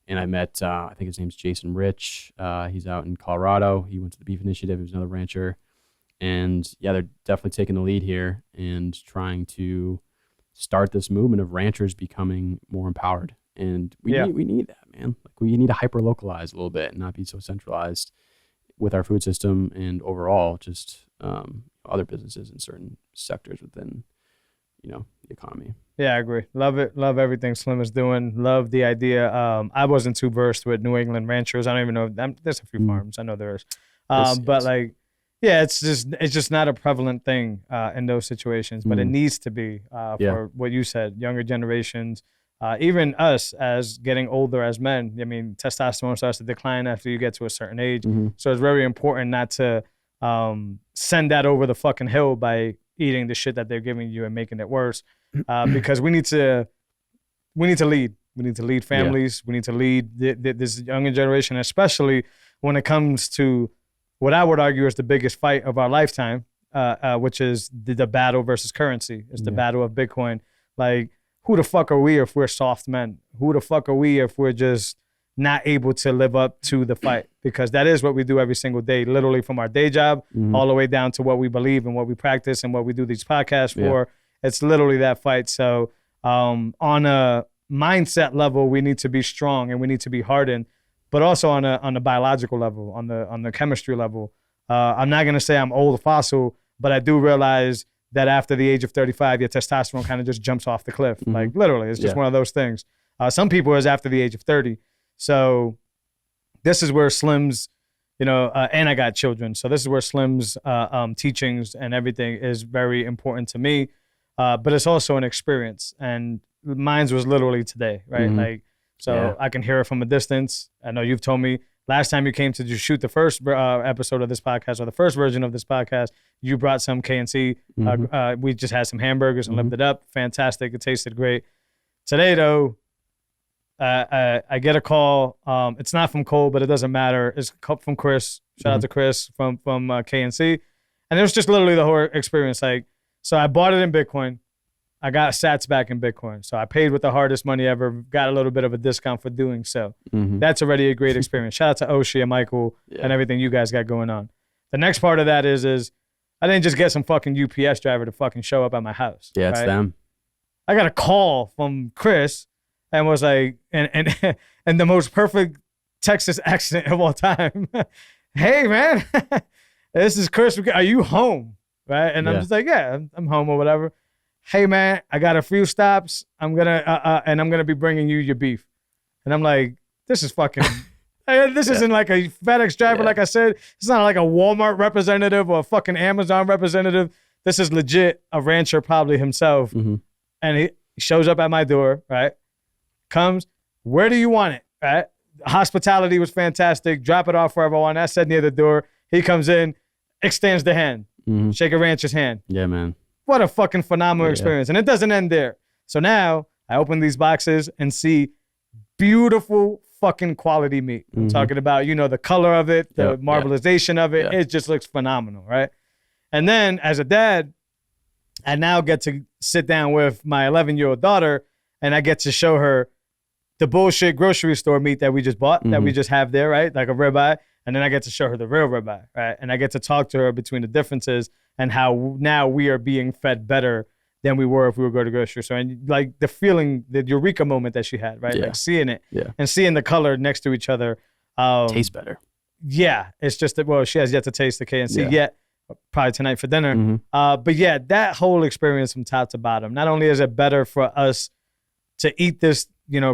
and I met, I think his name's Jason Rich. He's out in Colorado. He went to the Beef Initiative. He was another rancher. And yeah, they're definitely taking the lead here and trying to start this movement of ranchers becoming more empowered. And we need that, man. Like we need to hyper localize a little bit and not be so centralized with our food system and overall just other businesses in certain sectors within, you know, the economy. Yeah, I agree. Love it. Love everything Slim is doing. Love the idea. I wasn't too versed with New England ranchers. I don't even know. There's a few farms. I know there is. But like, yeah, it's just not a prevalent thing in those situations, but it needs to be for what you said, younger generations, even us as getting older as men. I mean, testosterone starts to decline after you get to a certain age. So it's very important not to send that over the fucking hill by eating the shit that they're giving you and making it worse, because we need to lead. We need to lead families. We need to lead this younger generation, especially when it comes to what I would argue is the biggest fight of our lifetime, which is the battle versus currency. It's the battle of Bitcoin. Like, who the fuck are we if we're soft men? Who the fuck are we if we're just not able to live up to the fight? Because that is what we do every single day, literally from our day job all the way down to what we believe and what we practice and what we do these podcasts for. It's literally that fight. So on a mindset level, we need to be strong and we need to be hardened, but also on a biological level, on the chemistry level. I'm not gonna say I'm old fossil, but I do realize that after the age of 35, your testosterone kind of just jumps off the cliff. Like literally, it's just one of those things. Some people is after the age of 30. So this is where Slim's, and I got children. So this is where Slim's teachings and everything is very important to me. But it's also an experience. And mine's was literally today, right? Like, so I can hear it from a distance. I know you've told me last time you came to just shoot the first episode of this podcast, or the first version of this podcast, you brought some KNC. We just had some hamburgers and lived it up. Fantastic. It tasted great. Today, though, I get a call. It's not from Cole, but it doesn't matter. It's from Chris. Shout out to Chris from KNC. And it was just literally the whole experience. Like, so I bought it in Bitcoin. I got sats back in Bitcoin. So I paid with the hardest money ever, got a little bit of a discount for doing so. That's already a great experience. Shout out to Oshi and Michael and everything you guys got going on. The next part of that is I didn't just get some fucking UPS driver to fucking show up at my house. Yeah, it's them. I got a call from Chris and was like, and the most perfect Texas accent of all time. Hey, man, this is Chris. Are you home? Right? And I'm just like, yeah, I'm home or whatever. Hey, man, I got a few stops. I'm gonna be bringing you your beef. And I'm like, this is fucking. This isn't like a FedEx driver, like I said. It's not like a Walmart representative or a fucking Amazon representative. This is legit a rancher, probably himself. And he shows up at my door, right? Comes, where do you want it, right? Hospitality was fantastic. Drop it off wherever I want. I said near the door. He comes in, extends the hand, shake a rancher's hand. Yeah, man. What a fucking phenomenal experience. And it doesn't end there. So now I open these boxes and see beautiful fucking quality meat. I'm talking about, the color of it, the marbleization of it. It just looks phenomenal, right? And then as a dad, I now get to sit down with my 11-year-old daughter and I get to show her the bullshit grocery store meat that we just bought, that we just have there, right? Like a ribeye. And then I get to show her the real ribeye, right? And I get to talk to her between the differences and how now we are being fed better than we were if we were going to grocery store. And like the feeling, the eureka moment that she had, right? Like seeing it and seeing the color next to each other. Tastes better. Yeah. It's just that, well, she has yet to taste the KNC yet, probably tonight for dinner. But yeah, that whole experience from top to bottom, not only is it better for us to eat this,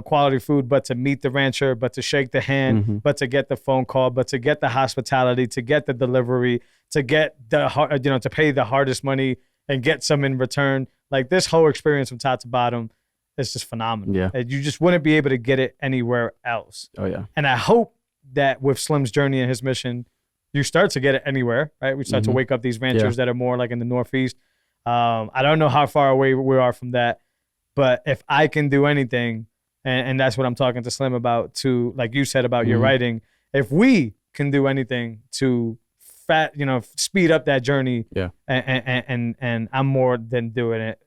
quality food, but to meet the rancher, but to shake the hand, but to get the phone call, but to get the hospitality, to get the delivery, to get the, to pay the hardest money and get some in return. Like this whole experience from top to bottom is just phenomenal. Yeah. You just wouldn't be able to get it anywhere else. Oh yeah. And I hope that with Slim's journey and his mission, you start to get it anywhere, right? We start to wake up these ranchers that are more like in the Northeast. I don't know how far away we are from that, but if I can do anything, and that's what I'm talking to Slim about, to like you said about your writing, if we can do anything to speed up that journey, and I'm more than doing it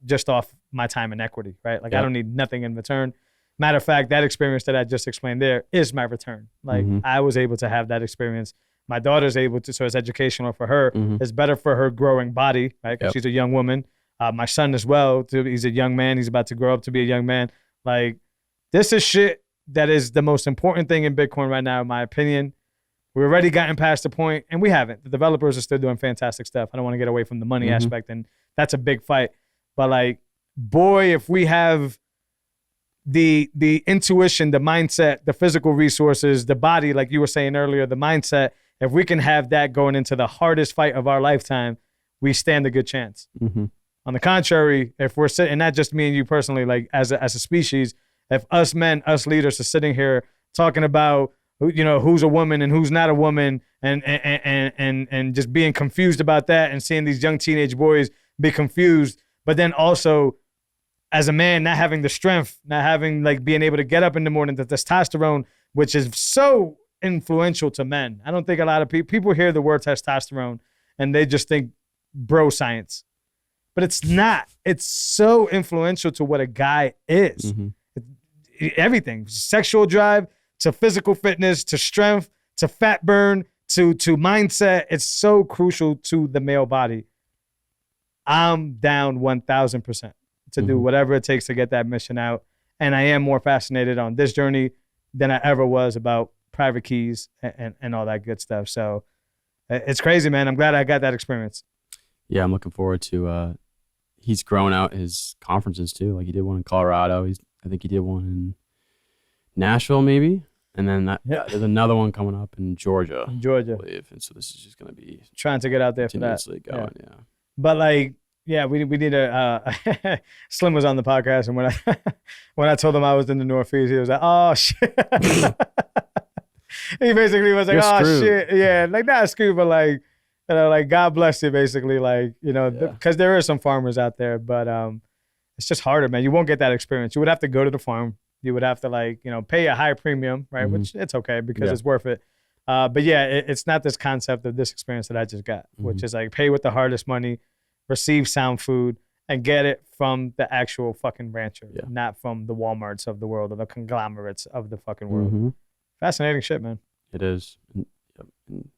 just off my time and equity, right? Like I don't need nothing in return. Matter of fact, that experience that I just explained there is my return. Like I was able to have that experience. My daughter's able to, so it's educational for her. It's better for her growing body, right? Because she's a young woman. My son as well, he's a young man. He's about to grow up to be a young man. Like this is shit that is the most important thing in Bitcoin right now, in my opinion. We've already gotten past the point, and we haven't. The developers are still doing fantastic stuff. I don't want to get away from the money aspect, and that's a big fight. But like, boy, if we have the intuition, the mindset, the physical resources, the body, like you were saying earlier, the mindset, if we can have that going into the hardest fight of our lifetime, we stand a good chance. On the contrary, if we're sitting, not just me and you personally, like as a species, if us men, us leaders are sitting here talking about, who's a woman and who's not a woman, and just being confused about that, and seeing these young teenage boys be confused, but then also as a man not having the strength, not having like being able to get up in the morning, the testosterone, which is so influential to men. I don't think a lot of people hear the word testosterone and they just think bro science. But it's not. It's so influential to what a guy is. Everything, sexual drive to physical fitness to strength to fat burn to mindset. It's so crucial to the male body. I'm down 1,000% to do whatever it takes to get that mission out. And I am more fascinated on this journey than I ever was about private keys and all that good stuff. So it's crazy, man. I'm glad I got that experience. Yeah, I'm looking forward to he's grown out his conferences too. Like he did one in Colorado. I think he did one in Nashville maybe. And then there's another one coming up in Georgia. I believe. And so this is just going to be trying to get out there for that. Continuously going, yeah. But like, yeah, we need a Slim was on the podcast, and when I told him I was in the Northeast, he was like, "Oh shit." He basically was like, You're "Oh screwed." shit," yeah, like not screwed, but like, you know, like God bless you, basically, like, you know, because there are some farmers out there, but it's just harder, man. You won't get that experience. You would have to go to the farm. You would have to, like, you know, pay a high premium, right? Which it's okay because it's worth it. But yeah, it's not this concept of this experience that I just got, which is like pay with the hardest money, receive sound food, and get it from the actual fucking rancher, not from the Walmarts of the world or the conglomerates of the fucking world. Fascinating shit, man. It is.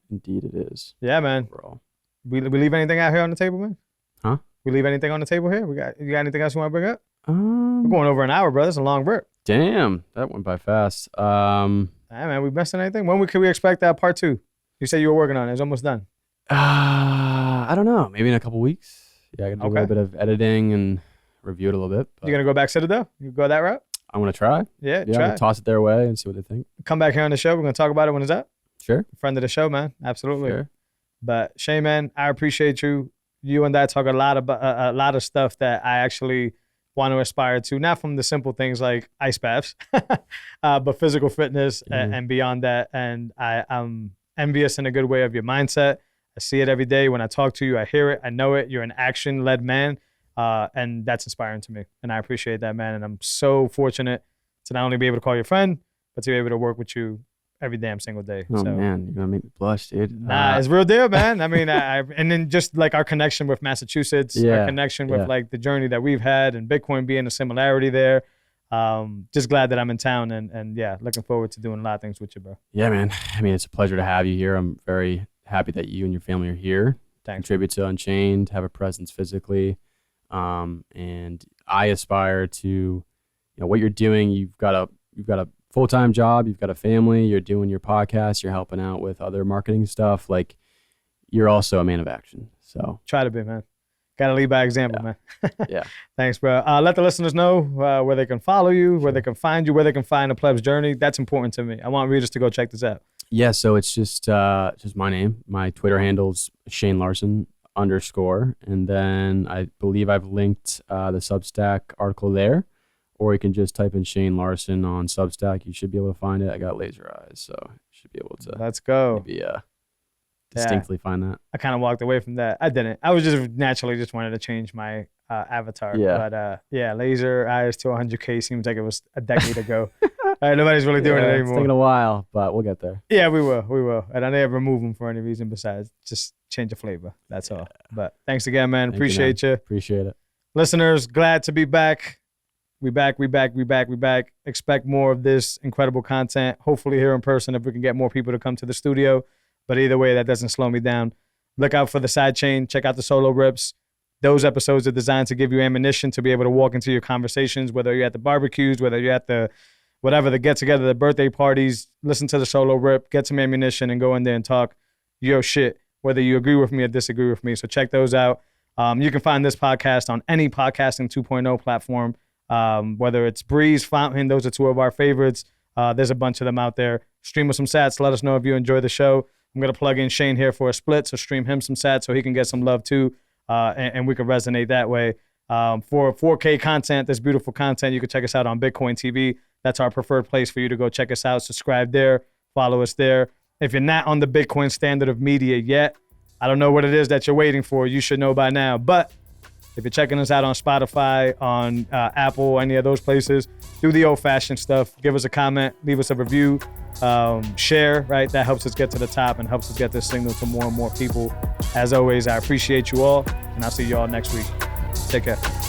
Indeed it is. Yeah, man. Bro. We leave anything out here on the table, man? Huh? We leave anything on the table here? You got anything else you want to bring up? We're going over an hour, bro. That's a long rip. Damn, that went by fast. Hey, man, we missing anything? When can we expect that part 2? You said you were working on it. It's almost done. I don't know. Maybe in a couple weeks. Yeah, I got to do a little bit of editing and review it a little bit. You gonna go back Citadel? You go that route? I'm gonna try. Yeah, I'm try. gonna toss it their way and see what they think. Come back here on the show. We're gonna talk about it when it's up. Sure. Friend of the show, man. Absolutely. Sure. But Shane, man, I appreciate you. You and I talk a lot about a lot of stuff that I actually want to aspire to, not from the simple things like ice baths, but physical fitness and beyond that. And I'm envious in a good way of your mindset. I see it every day when I talk to you. I hear it. I know it. You're an action-led man, and that's inspiring to me. And I appreciate that, man. And I'm so fortunate to not only be able to call you a friend, but to be able to work with you every damn single day. Oh, man, you're gonna make me blush, dude. Nah, it's real deal, man. I mean, and then just like our connection with Massachusetts, our connection with like the journey that we've had, and Bitcoin being a similarity there. Just glad that I'm in town, and yeah, looking forward to doing a lot of things with you, bro. Yeah, man. I mean, it's a pleasure to have you here. I'm very happy that you and your family are here. Thanks. Contribute to Unchained, have a presence physically, and I aspire to, you know, what you're doing. You've got a full-time job, you've got a family, you're doing your podcast, you're helping out with other marketing stuff. Like, you're also a man of action. So try to be, man. Gotta lead by example, man. Yeah. Thanks, bro. Let the listeners know where they can follow you, where they can find you, where they can find the Plebs Journey. That's important to me. I want readers to go check this out. Yeah, so it's just my name. My Twitter handle's Shane Larson _, and then I believe I've linked the Substack article there. Or you can just type in Shane Larson on Substack. You should be able to find it. I got laser eyes, so you should be able to. Let's go. Maybe distinctly find that. I kind of walked away from that. I didn't. I was just naturally just wanted to change my avatar. Yeah. But yeah, laser eyes to 100K seems like it was a decade ago. Nobody's really doing it anymore. It's taking a while, but we'll get there. Yeah, we will. And I never remove them for any reason besides just change the flavor. That's all. But thanks again, man. Appreciate you. Appreciate it. Listeners, glad to be back. We back. Expect more of this incredible content. Hopefully here in person if we can get more people to come to the studio. But either way, that doesn't slow me down. Look out for the side chain. Check out the solo rips. Those episodes are designed to give you ammunition to be able to walk into your conversations, whether you're at the barbecues, whether you're at the whatever, the get-together, the birthday parties. Listen to the solo rip, get some ammunition, and go in there and talk your shit, whether you agree with me or disagree with me. So check those out. You can find this podcast on any podcasting 2.0 platform. Whether it's Breeze, Fountain, those are two of our favorites. There's a bunch of them out there. Stream us some sats. Let us know if you enjoy the show. I'm going to plug in Shane here for a split, so stream him some sats so he can get some love too, and we can resonate that way. For 4K content, this beautiful content, you can check us out on Bitcoin TV. That's our preferred place for you to go check us out. Subscribe there. Follow us there. If you're not on the Bitcoin standard of media yet, I don't know what it is that you're waiting for. You should know by now. But if you're checking us out on Spotify, on Apple, any of those places, do the old-fashioned stuff. Give us a comment. Leave us a review. share, right? That helps us get to the top and helps us get this signal to more and more people. As always, I appreciate you all, and I'll see you all next week. Take care.